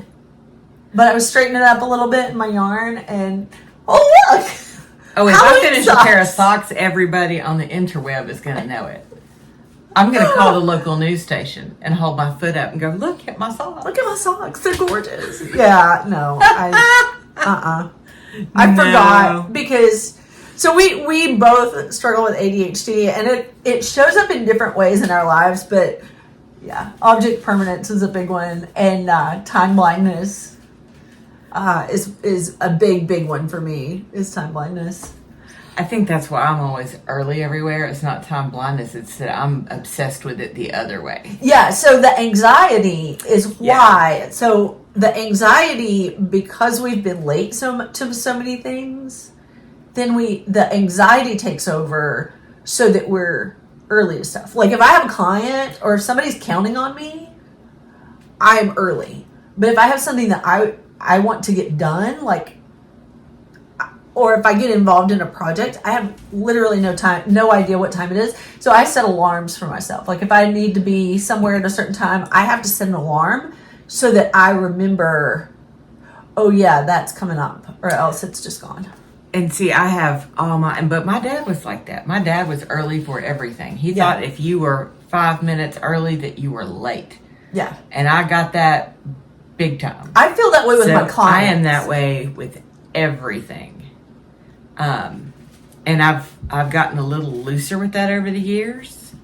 But I was straightening it up a little bit in my yarn, and oh look! Oh, if I finish a pair of socks, everybody on the interweb is going to know it. I'm going to call the local news station and hold my foot up and go, look at my socks. Look at my socks. They're gorgeous. Yeah, no. I forgot because... So we both struggle with ADHD, and it shows up in different ways in our lives, but yeah, object permanence is a big one, and time blindness is a big one for me, is time blindness. I think that's why I'm always early everywhere. It's not time blindness, it's that I'm obsessed with it the other way. Yeah, so the anxiety is why. Yeah. So the anxiety, because we've been late to so many things, then the anxiety takes over so that we're early to stuff. Like if I have a client or if somebody's counting on me, I'm early. But if I have something that I want to get done, like, or if I get involved in a project, I have literally no idea what time it is. So I set alarms for myself. Like if I need to be somewhere at a certain time, I have to set an alarm so that I remember, oh yeah, that's coming up, or else it's just gone. And see, I have but my dad was like that. My dad was early for everything. He thought if you were 5 minutes early that you were late. Yeah. And I got that big time. I feel that way with my clients. I am that way with everything. And I've gotten a little looser with that over the years.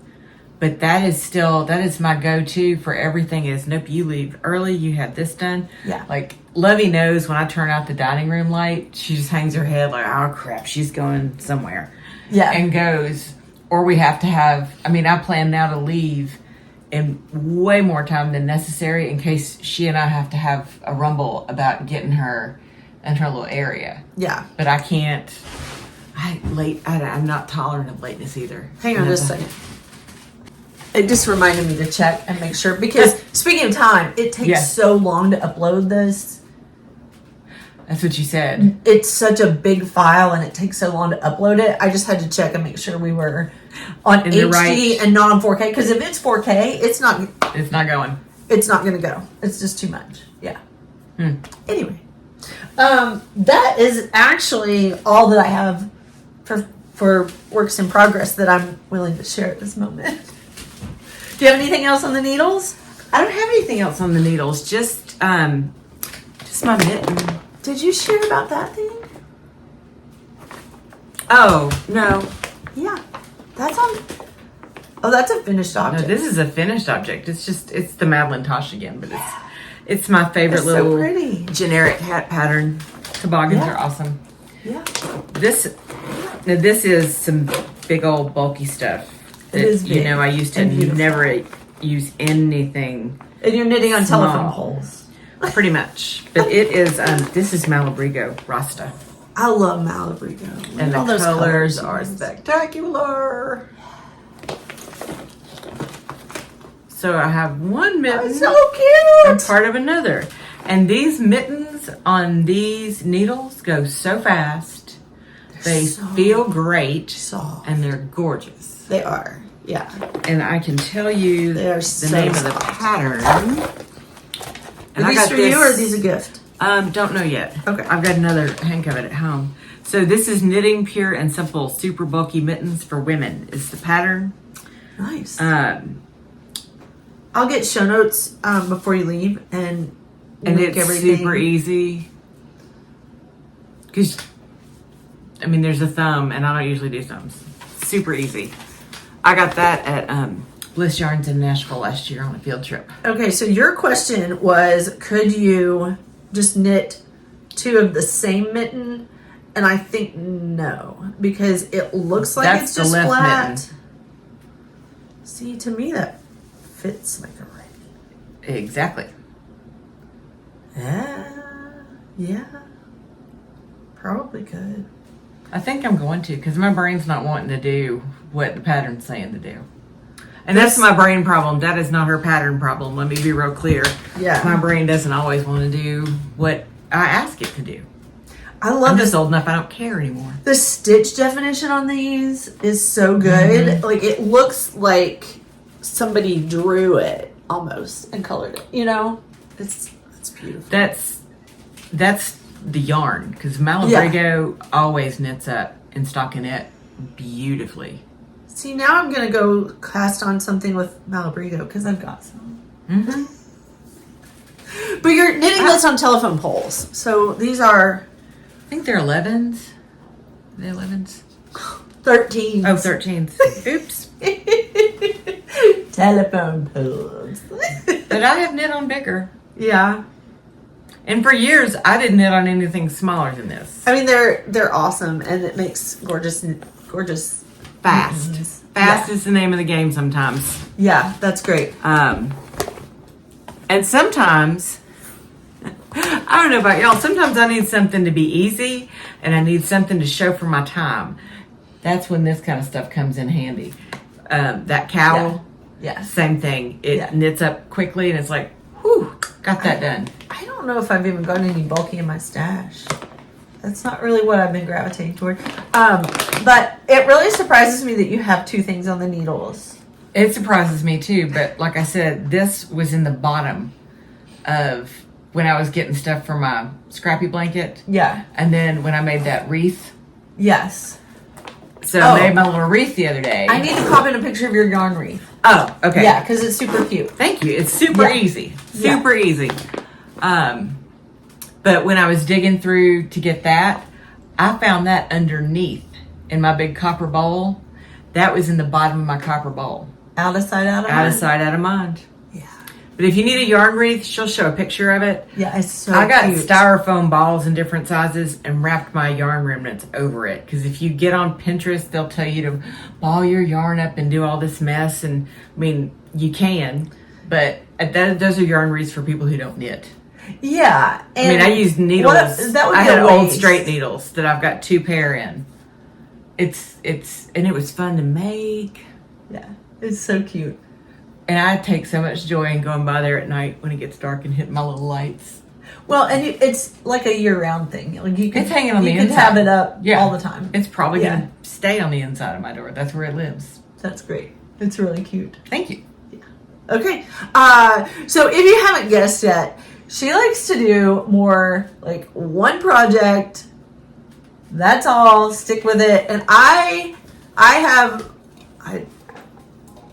But that is my go-to for everything is, nope, you leave early, you have this done. Yeah. Like Lovey knows when I turn out the dining room light, she just hangs her head like, oh crap, she's going somewhere. Yeah. And goes, or we have to have, I plan now to leave in way more time than necessary in case she and I have to have a rumble about getting her in her little area. Yeah. But I can't, I'm not tolerant of lateness either. Hang on just a second. It just reminded me to check and make sure, because speaking of time, it takes so long to upload this. That's what you said. It's such a big file and it takes so long to upload it. I just had to check and make sure we were on HD and not on 4K. Because if it's 4K, it's not going. It's not going to go. It's just too much. Yeah. Anyway, that is actually all that I have for works in progress that I'm willing to share at this moment. Do you have anything else on the needles? I don't have anything else on the needles. Just my mitten. Did you share about that thing? Oh, no. Yeah. That's on... Oh, that's a finished object. No, this is a finished object. It's the Madeline Tosh again, but it's my favorite little so pretty. Generic hat pattern. Toboggans are awesome. Yeah. This is some big old bulky stuff that, it is big I used to never use anything. And you're knitting on small. telephone poles. Pretty much. But it is, this is Malabrigo Rasta. I love Malabrigo. And the colors are spectacular. So I have one mitten. So cute. And part of another. And these mittens on these needles go so fast. They feel great. Soft. And they're gorgeous. They are. Yeah. And I can tell you the name of the pattern. And are these for you or are these a gift? Don't know yet. Okay. I've got another hank of it at home. So this is Knitting Pure and Simple Super Bulky Mittens for Women is the pattern. Nice. I'll get show notes before you leave and it's everything. Super easy. Because, there's a thumb and I don't usually do thumbs. Super easy. I got that at Bliss Yarns in Nashville last year on a field trip. Okay, so your question was, could you just knit two of the same mitten? And I think no, because it looks like it's just flat. Mitten. See, to me that fits like a right. Exactly. Yeah. Probably could. I think I'm going to, because my brain's not wanting to do what the pattern's saying to do. And that's my brain problem. That is not her pattern problem. Let me be real clear. Yeah. My brain doesn't always want to do what I ask it to do. I'm just old enough, I don't care anymore. The stitch definition on these is so good. Mm-hmm. Like, it looks like somebody drew it almost and colored it. It's beautiful. That's the yarn, because Malabrigo always knits up in stockinette beautifully. See, now I'm going to go cast on something with Malabrigo because I've got some. Mm-hmm. But you're knitting this on telephone poles. So these are... I think they're 11s. Are they 11s? 13s. Oh, 13s. Oops. Telephone poles. But I have knit on bigger. Yeah. And for years, I didn't knit on anything smaller than this. They're awesome, and it makes gorgeous... Fast. Mm-hmm. Fast is the name of the game sometimes. Yeah, that's great. And sometimes, I don't know about y'all, sometimes I need something to be easy and I need something to show for my time. That's when this kind of stuff comes in handy. That cowl, same thing. It knits up quickly and it's like, whew, got that done. I don't know if I've even got any bulky in my stash. That's not really what I've been gravitating toward. But it really surprises me that you have two things on the needles. It surprises me too, but like I said, this was in the bottom of when I was getting stuff for my scrappy blanket. Yeah. And then when I made that wreath. Yes. So I made my little wreath the other day. I need to pop in a picture of your yarn wreath. Oh, okay. Yeah, because it's super cute. Thank you. It's super easy. Super easy. But when I was digging through to get that, I found that underneath in my big copper bowl. That was in the bottom of my copper bowl. Out of sight, out of mind. Out of sight, out of mind. Yeah. But if you need a yarn wreath, she'll show a picture of it. Yeah, it's so I got cute. styrofoam balls in different sizes and wrapped my yarn remnants over it. Because if you get on Pinterest, they'll tell you to ball your yarn up and do all this mess. And I mean, you can, but those are yarn wreaths for people who don't knit. Yeah. I mean, I use needles. That would be I had a old waste. straight needles that I've got 2 pair in. And it was fun to make. Yeah, it's so cute. And I take so much joy in going by there at night when it gets dark and hitting my little lights. Well, and it's like a year-round thing. Like you can, It's hanging on the You can inside. have it up Yeah. all the time. It's probably going to stay on the inside of my door. That's where it lives. That's great. It's really cute. Thank you. Okay. So if you haven't guessed yet, she likes to do more like one project. That's all. Stick with it. And I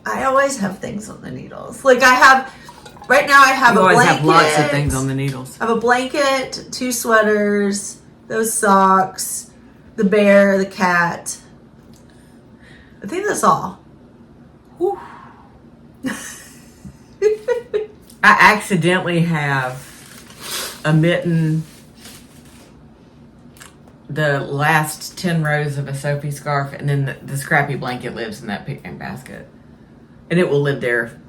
always have things on the needles. Like right now I have You a always blanket. have lots of things on the needles. I have a blanket, 2 sweaters, those socks, the bear, the cat. I think that's all. Whew. I accidentally have a mitten, the last 10 rows of a Sophie scarf, and then the scrappy blanket lives in that picnic basket. And it will live there,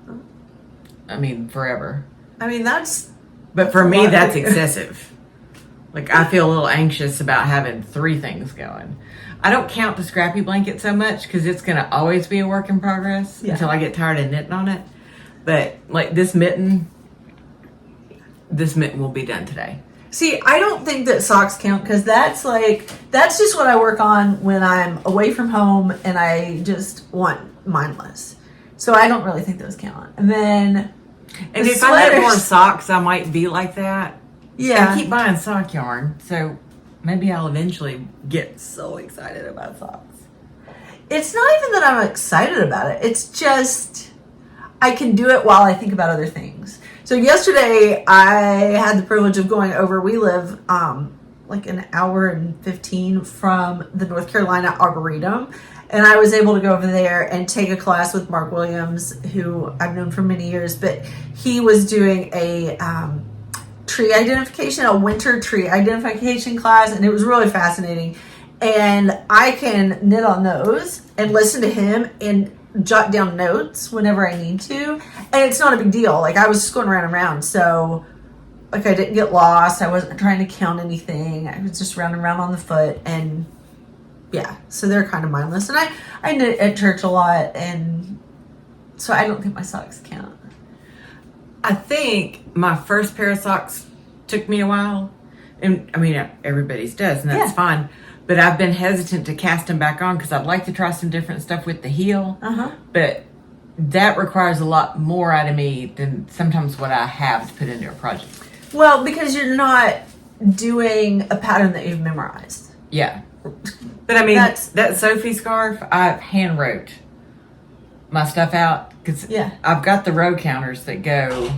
I mean, forever. I mean, that's... But for me, lot. that's excessive. Like, I feel a little anxious about having 3 things going. I don't count the scrappy blanket so much because it's going to always be a work in progress until I get tired of knitting on it. But, like, this mitten will be done today. See, I don't think that socks count because that's just what I work on when I'm away from home and I just want mindless. So I don't really think those count. And then... And if I had more socks, I might be like that. Yeah. I keep buying sock yarn, so maybe I'll eventually get so excited about socks. It's not even that I'm excited about it. It's just I can do it while I think about other things. So yesterday I had the privilege of going over. We live like an hour and 15 from the North Carolina Arboretum. And I was able to go over there and take a class with Mark Williams, who I've known for many years, but he was doing a tree identification, a winter tree identification class, and it was really fascinating. And I can knit on those and listen to him and jot down notes whenever I need to. And it's not a big deal. Like, I was just going around. So, like, I didn't get lost. I wasn't trying to count anything. I was just round and round on the foot. And, yeah, so they're kind of mindless. And I knit at church a lot. And so I don't think my socks count. I think my first pair of socks took me a while. And, I mean, everybody's does, and that's fine. But I've been hesitant to cast them back on because I'd like to try some different stuff with the heel. But that requires a lot more out of me than sometimes what I have to put into a project. Well, because you're not doing a pattern that you've memorized. Yeah. But I mean, that Sophie scarf, I hand wrote my stuff out because I've got the row counters that go.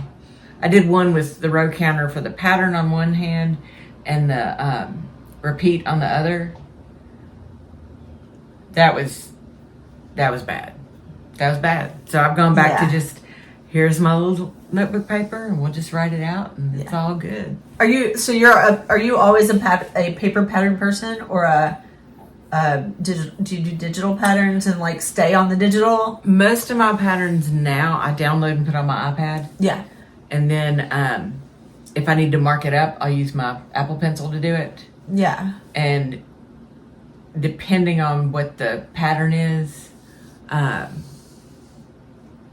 I did one with the row counter for the pattern on one hand and the repeat on the other. That was bad. That was bad. So I've gone back to just, here's my little notebook paper and we'll just write it out and it's all good. Are you always a paper pattern person or do you do digital patterns and like stay on the digital? Most of my patterns now I download and put on my iPad. Yeah. And then if I need to mark it up, I'll use my Apple Pencil to do it. Yeah. And depending on what the pattern is, like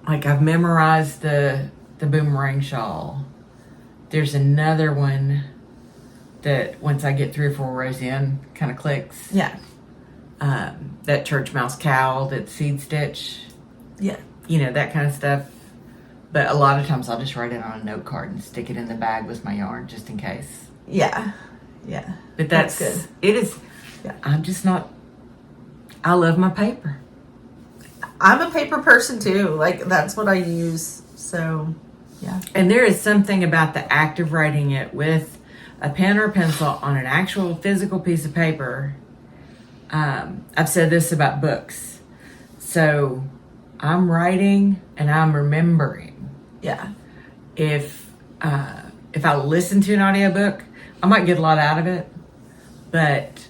I've memorized the Boomerang shawl. There's another one that once I get 3 or 4 rows in, kind of clicks. Yeah. That church mouse cowl, that seed stitch. Yeah. You know, that kind of stuff. But a lot of times I'll just write it on a note card and stick it in the bag with my yarn just in case. Yeah. Yeah. But that's good. It is. Yeah. I'm just not. I love my paper. I'm a paper person too. Like that's what I use. So, yeah. And there is something about the act of writing it with a pen or pencil on an actual physical piece of paper. I've said this about books. So I'm writing and I'm remembering. Yeah. if I listen to an audiobook, I might get a lot out of it, but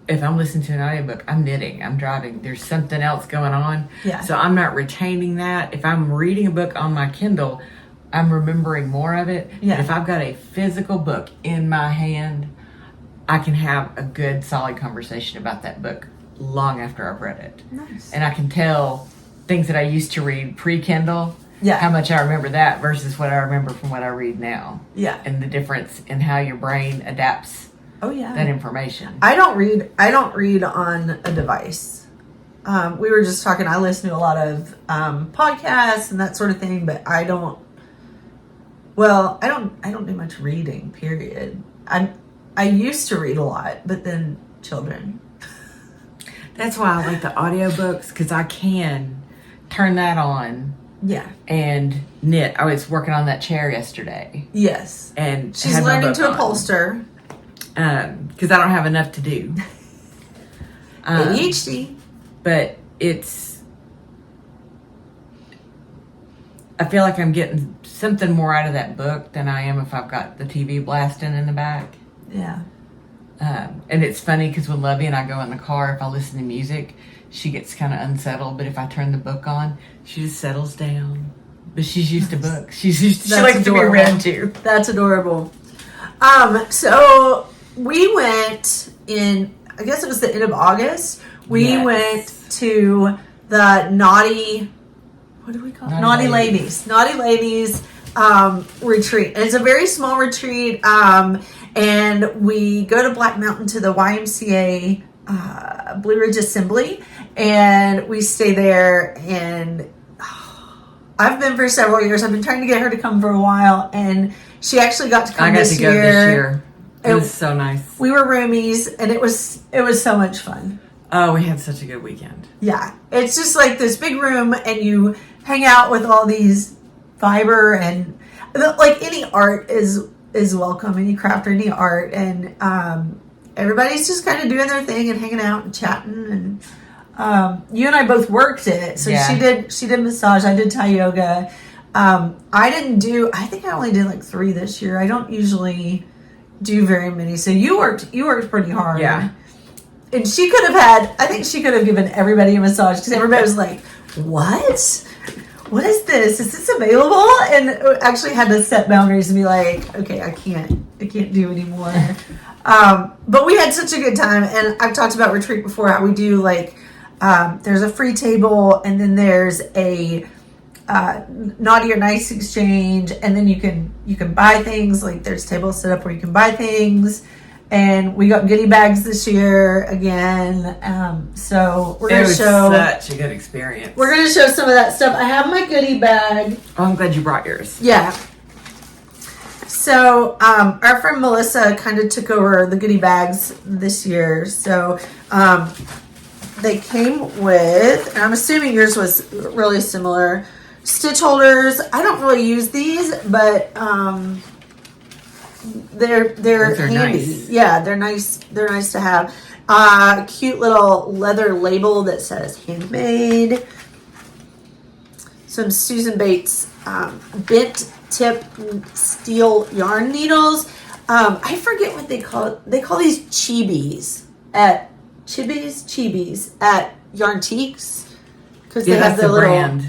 if I'm listening to an audiobook, I'm knitting, I'm driving, there's something else going on. Yeah. So I'm not retaining that. If I'm reading a book on my Kindle, I'm remembering more of it. Yeah. But if I've got a physical book in my hand, I can have a good, solid conversation about that book long after I've read it. Nice. And I can tell things that I used to read pre-Kindle, Yeah. how much I remember that versus what I remember from what I read now. Yeah. And the difference in how your brain adapts Oh yeah. that information. I don't read on a device. We were just talking, I listen to a lot of podcasts and that sort of thing, but I don't do much reading, period. I used to read a lot, but then children. That's why I like the audiobooks, because I can turn that on Yeah. and knit. I was working on that chair yesterday. Yes. And She's had my learning book to on. upholster. Because I don't have enough to do. ADHD. But I feel like I'm getting something more out of that book than I am if I've got the TV blasting in the back. Yeah. And it's funny because when Lovey and I go in the car, if I listen to music, she gets kind of unsettled. But if I turn the book on, she just settles down. But she's used to books. She likes to be read to. That's adorable. So we went in, I guess it was the end of August. We went to the Naughty, what do we call it? Naughty Ladies retreat. And it's a very small retreat. And we go to Black Mountain to the YMCA Blue Ridge Assembly, and we stay there. And I've been for several years. I've been trying to get her to come for a while, and she actually got to come this year. I got to go this year. It was so nice. We were roomies, and it was so much fun. Oh, we had such a good weekend. Yeah, it's just like this big room, and you hang out with all these fiber, and like any art is welcome, any craft or any art, and everybody's just kind of doing their thing and hanging out and chatting. And you and I both worked it, so Yeah. she did massage, I did Thai yoga. I think I only did like 3 this year. I don't usually do very many, so you worked pretty hard. Yeah. And I think she could have given everybody a massage, because everybody was like, what? What is this? Is this available? And actually had to set boundaries and be like, okay, I can't do anymore. But we had such a good time. And I've talked about retreat before, how we do like, there's a free table, and then there's a naughty or nice exchange. And then you can buy things, like there's tables set up where you can buy things. And we got goodie bags this year again. So we're going to show. It was such a good experience. We're going to show some of that stuff. I have my goodie bag. Oh, I'm glad you brought yours. Yeah. So our friend Melissa kind of took over the goodie bags this year. So they came with, and I'm assuming yours was really similar, stitch holders. I don't really use these, but they're handy. Nice. Yeah, they're nice. They're nice to have. Cute little leather label that says handmade. Some Susan Bates bent tip steel yarn needles. I forget what they call it. They call these chibis at Yarntiques, because they have the little brand.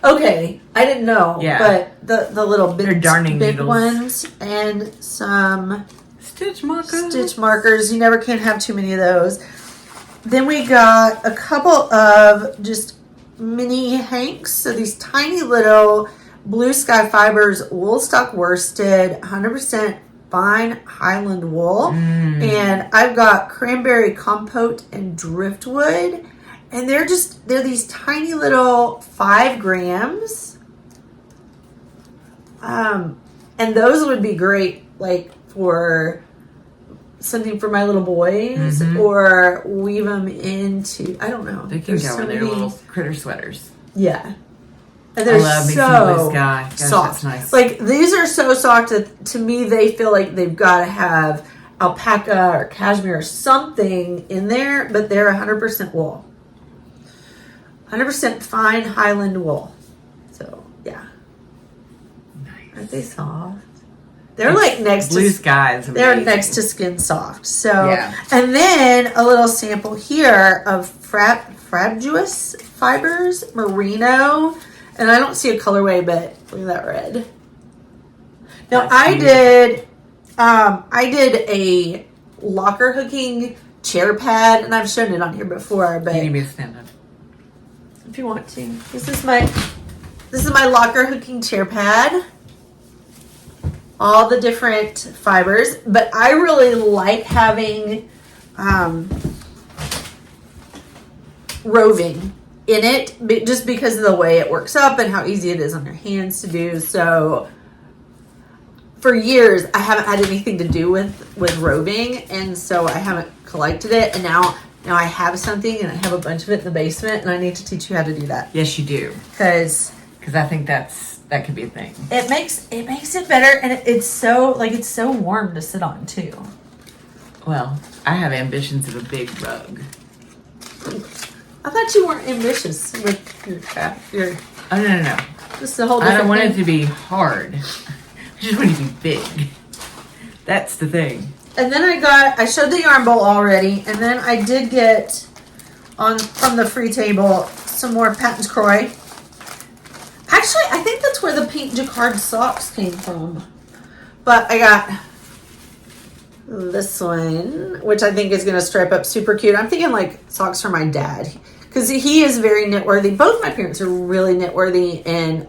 Okay, I didn't know. Yeah. But the little They're darning big needles. ones, and some Stitch markers. stitch markers. You never can have too many of those. Then we got a couple of just mini hanks. So these tiny little Blue Sky Fibers wool stock worsted, 100% fine Highland wool. And I've got cranberry compote and driftwood. And they're these tiny little 5 grams. And those would be great, like for something for my little boys, or weave them into, I don't know. They can go in their little critter sweaters. Yeah. And they're I love me some Blue Sky. Gosh, soft. that's nice. Like, these are so soft that to me they feel like they've got to have alpaca or cashmere or something in there, but they're 100% wool. 100% fine Highland wool. So, yeah. Nice. Aren't they soft? They're like next Blue to skies. they're next to Skin Soft. So Yeah. and then a little sample here of fragilis fibers, merino, and I don't see a colorway, but look at that red. Now I did a locker hooking chair pad, and I've shown it on here before, but You need me to stand up. if you want to, this is my locker hooking chair pad. All the different fibers, but I really like having roving in it, just because of the way it works up and how easy it is on your hands to do. So for years I haven't had anything to do with roving, and so I haven't collected it, and now I have something, and I have a bunch of it in the basement, and I need to teach you how to do that. Yes, you do. Because I think that could be a thing. it makes it better, and it's so warm to sit on too. Well, I have ambitions of a big rug. I thought you weren't ambitious with your Oh, no. just a whole I different don't want it thing. to be hard. I just want it to be big. That's the thing. And then I showed the yarn bowl already, and then I did get from the free table some more Patons Kroy. Actually, I think that's where the pink Jacquard socks came from. But I got this one, which I think is going to stripe up super cute. I'm thinking like socks for my dad, because he is very knitworthy. Both my parents are really knitworthy, and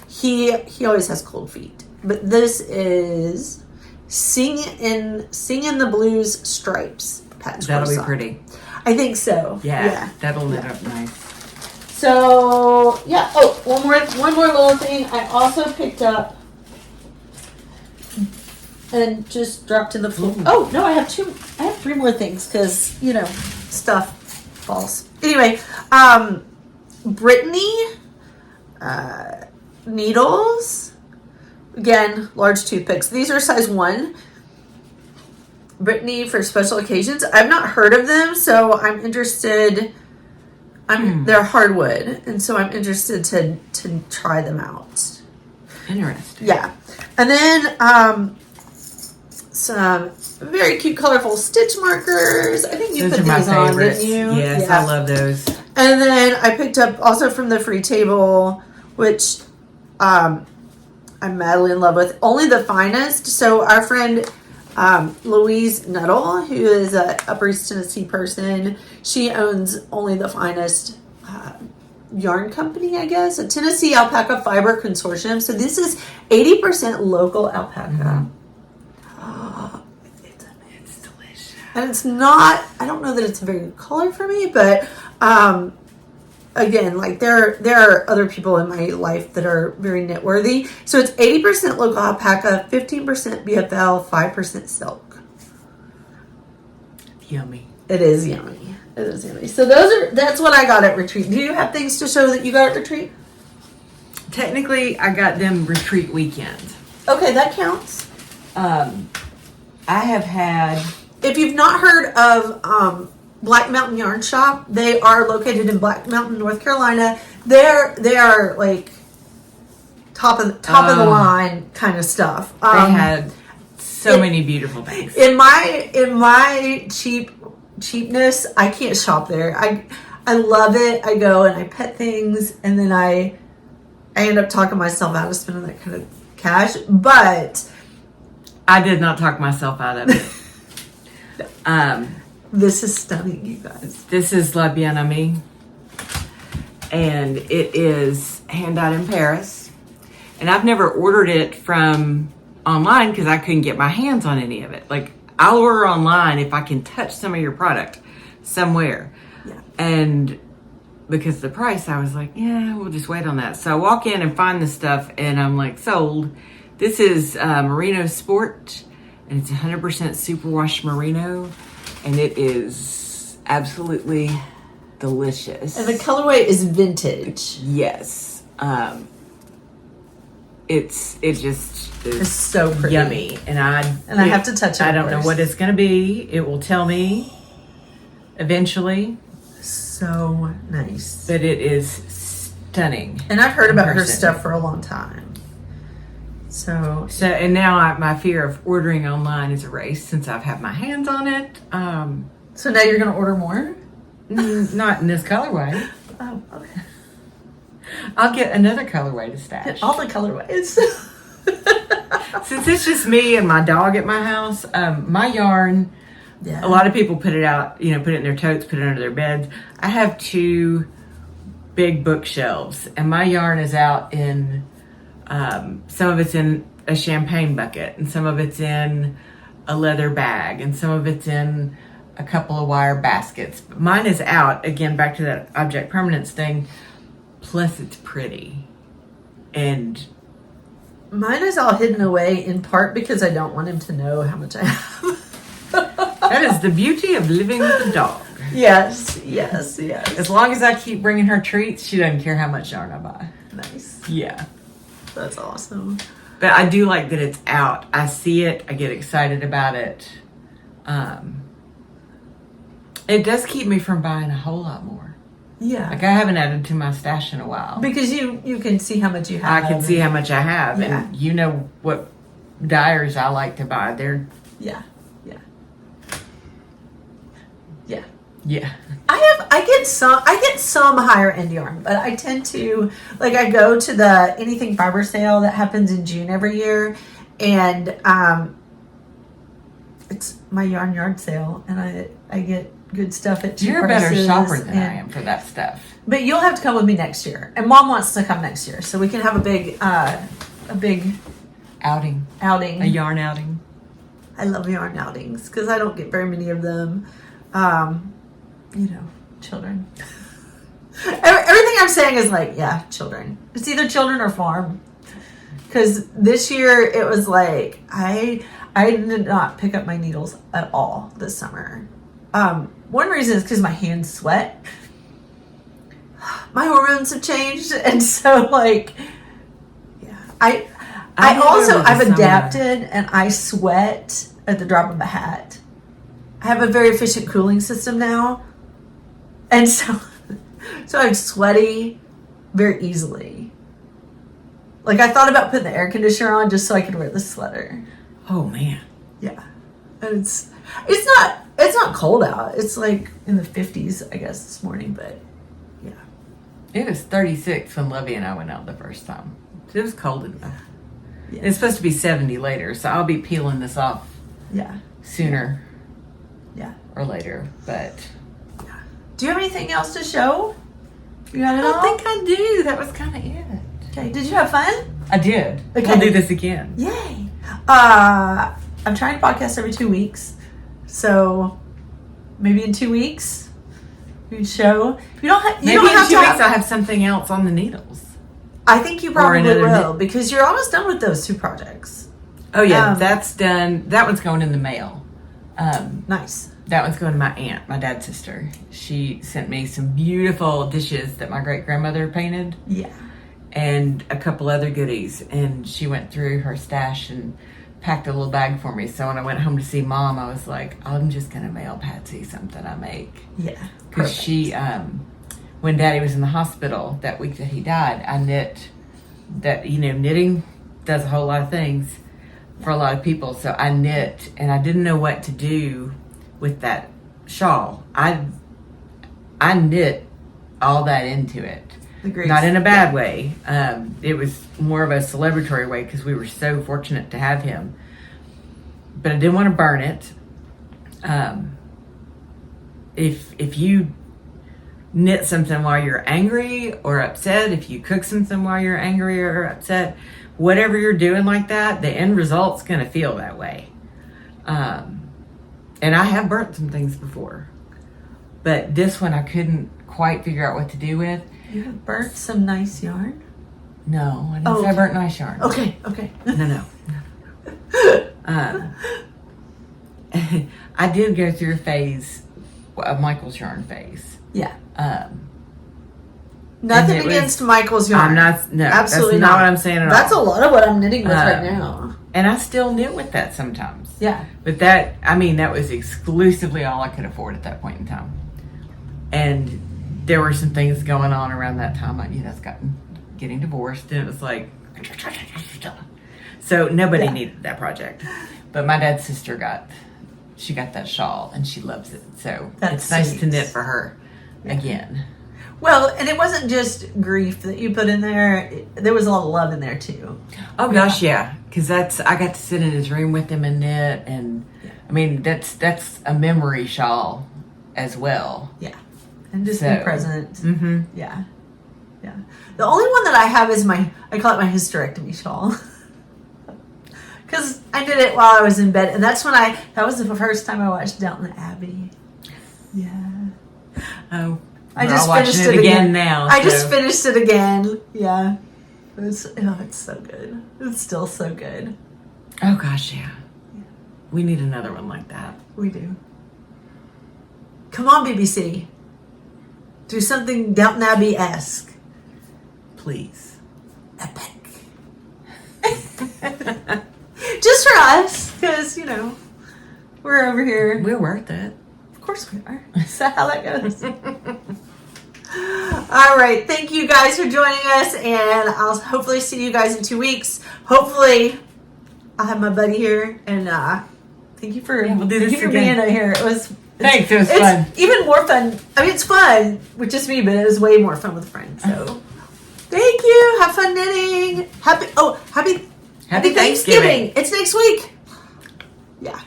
he always has cold feet. But this is Sing in the Blues stripes. Patons That'll be sock. pretty. I think so. Yeah. That'll knit up nice. So yeah. Oh, one more little thing. I also picked up and just dropped in the floor. Oh no, I have 3 more things, because stuff falls. Anyway, Brittany needles. Again, large toothpicks. These are size 1. Brittany for special occasions. I've not heard of them, so I'm interested. They're hardwood, and so I'm interested to try them out. Interesting. Yeah. And then some very cute, colorful stitch markers. I think you Those put are my these on, favorites. didn't you? Yes, Yeah. I love those. And then I picked up also from the free table, which I'm madly in love with, Only the Finest. So our friend Louise Nuttall, who is a Upper East Tennessee person, she owns Only the Finest yarn company, I guess, a Tennessee Alpaca Fiber Consortium. So this is 80% local alpaca. Oh, it's delicious. And it's not, I don't know that it's a very good color for me, but again, like there are other people in my life that are very knitworthy. So it's 80% local alpaca, 15% BFL, 5% silk. Yummy. It is yummy. It is yummy. So that's what I got at retreat. Do you have things to show that you got at retreat? Technically, I got them retreat weekend. Okay, that counts. I have had. If you've not heard of Black Mountain Yarn Shop, they are located in Black Mountain, North Carolina. They are like top of the line kind of stuff. They had so many beautiful things. In my cheapness, I can't shop there. I love it. I go and I pet things, and then I end up talking myself out of spending that kind of cash. But I did not talk myself out of it. This is stunning, you guys. This is La Bien Amie, and it is hand dyed in Paris. And I've never ordered it from online because I couldn't get my hands on any of it. Like, I'll order online if I can touch some of your product somewhere. Yeah. And because of the price, I was like, yeah, we'll just wait on that. So I walk in and find the stuff, and I'm like, sold. This is Merino Sport, and it's 100% superwash merino, and it is absolutely delicious. And the colorway is vintage. Yes. It just is It's so pretty. yummy, and I have to touch it. I don't know what it's gonna be. It will tell me eventually, So nice. but it is stunning. And I've heard about her person. stuff for a long time. So and now my fear of ordering online is erased since I've had my hands on it. So now you're going to order more? Not in this colorway. Oh, okay. I'll get another colorway to stash. All the colorways. Since it's just me and my dog at my house, my yarn, Yeah. a lot of people put it out, put it in their totes, put it under their beds. I have 2 big bookshelves, and my yarn is out in, some of it's in a champagne bucket, and some of it's in a leather bag, and some of it's in a couple of wire baskets. But mine is out, again, back to that object permanence thing, plus it's pretty. And Mine is all hidden away in part because I don't want him to know how much I have. that is the beauty of living with a dog. Yes. As long as I keep bringing her treats, she doesn't care how much yarn I buy. Nice. Yeah. That's awesome. But I do like that it's out. I see it. I get excited about it. It does keep me from buying a whole lot more. Yeah. Like I haven't added to my stash in a while. Because you can see how much you have. I can see how much I have. Yeah. And you know what dyers I like to buy. They're... Yeah. Yeah. I get some higher end yarn, but I tend to I go to the anything fiber sale that happens in June every year, and it's my yarn yard sale, and I get good stuff at cheap You're a prices. better shopper than I am for that stuff. But you'll have to come with me next year, and Mom wants to come next year, so we can have a big Outing. A yarn outing. I love yarn outings because I don't get very many of them. Children. Everything I'm saying is children. It's either children or farm. Because this year it was I did not pick up my needles at all this summer. One reason is because my hands sweat. My hormones have changed, and so I've adapted, and I sweat at the drop of a hat. I have a very efficient cooling system now, and so I'm sweaty very easily. I thought about putting the air conditioner on just so I could wear the sweater. Oh man. Yeah, and it's not cold out. It's in the 50s, I guess, this morning, but yeah. It was 36 when Lovey and I went out the first time. It was cold enough. Yeah. It's supposed to be 70 later, so I'll be peeling this off sooner or later. But do you have anything else to show? You got I it don't all? think I do. That was kind of it. Okay. Did you have fun? I did. Okay. We'll do this again. Yay! I'm trying to podcast every 2 weeks, so maybe in 2 weeks we can show. You don't have. Maybe in 2 weeks I'll have something else on the needles. I think you probably another will because you're almost done with those 2 projects. Oh yeah, that's done. That one's going in the mail. Nice. That one's going to my aunt, my dad's sister. She sent me some beautiful dishes that my great grandmother painted. Yeah. And a couple other goodies. And she went through her stash and packed a little bag for me. So when I went home to see Mom, I was like, I'm just going to mail Patsy something I make. Yeah. Because she, when Daddy was in the hospital that week that he died, I knit that, knitting does a whole lot of things for a lot of people. So I knit, and I didn't know what to do with that shawl. I knit all that into it. Not in a bad way. It was more of a celebratory way because we were so fortunate to have him. But I didn't want to burn it. If you knit something while you're angry or upset, if you cook something while you're angry or upset, whatever you're doing like that, the end result's going to feel that way. And I have burnt some things before. But this one I couldn't quite figure out what to do with. You have burnt some nice yarn? No, I didn't say I burnt nice yarn. Okay. No. I did go through a phase, a Michael's yarn phase. Yeah. And Nothing it was- against Michael's yarn. I'm not. No, Absolutely that's not what I'm saying at all. That's a lot of what I'm knitting with right now. And I still knit with that sometimes. Yeah. But that, I mean, that was exclusively all I could afford at that point in time. And there were some things going on around that time. I was getting divorced, and it was like, So nobody Yeah. needed that project. But my dad's sister got that shawl and she loves it. So That's it's nice to sweet. knit for her again. Well, and it wasn't just grief that you put in there. There was a lot of love in there too. Oh gosh, yeah. Because I got to sit in his room with him and knit, and I mean that's a memory shawl as well. Yeah. And just So, be present. Mm-hmm. Yeah. Yeah. The only one that I have is I call it my hysterectomy shawl. Because I did it while I was in bed. And that was the first time I watched Downton Abbey. Yeah. Oh, I we're just all watching finished it it again now. I just so- finished it again. Yeah. It's so good. It's still so good. Oh gosh, yeah. We need another one like that. We do. Come on, BBC. Do something Downton Abbey-esque. Please. Epic. Just for us, because, we're over here. We're worth it. Of course we are. Is that how that goes? All right. Thank you guys for joining us, and I'll hopefully see you guys in 2 weeks. Hopefully, I'll have my buddy here, and thank you for Yeah, we'll do thank this you for again. being here. Thanks, it was it's fun. even more fun. I mean, it's fun with just me, but it was way more fun with friends. So, thank you. Have fun knitting. Happy Thanksgiving. Thanksgiving. It's next week. Yeah.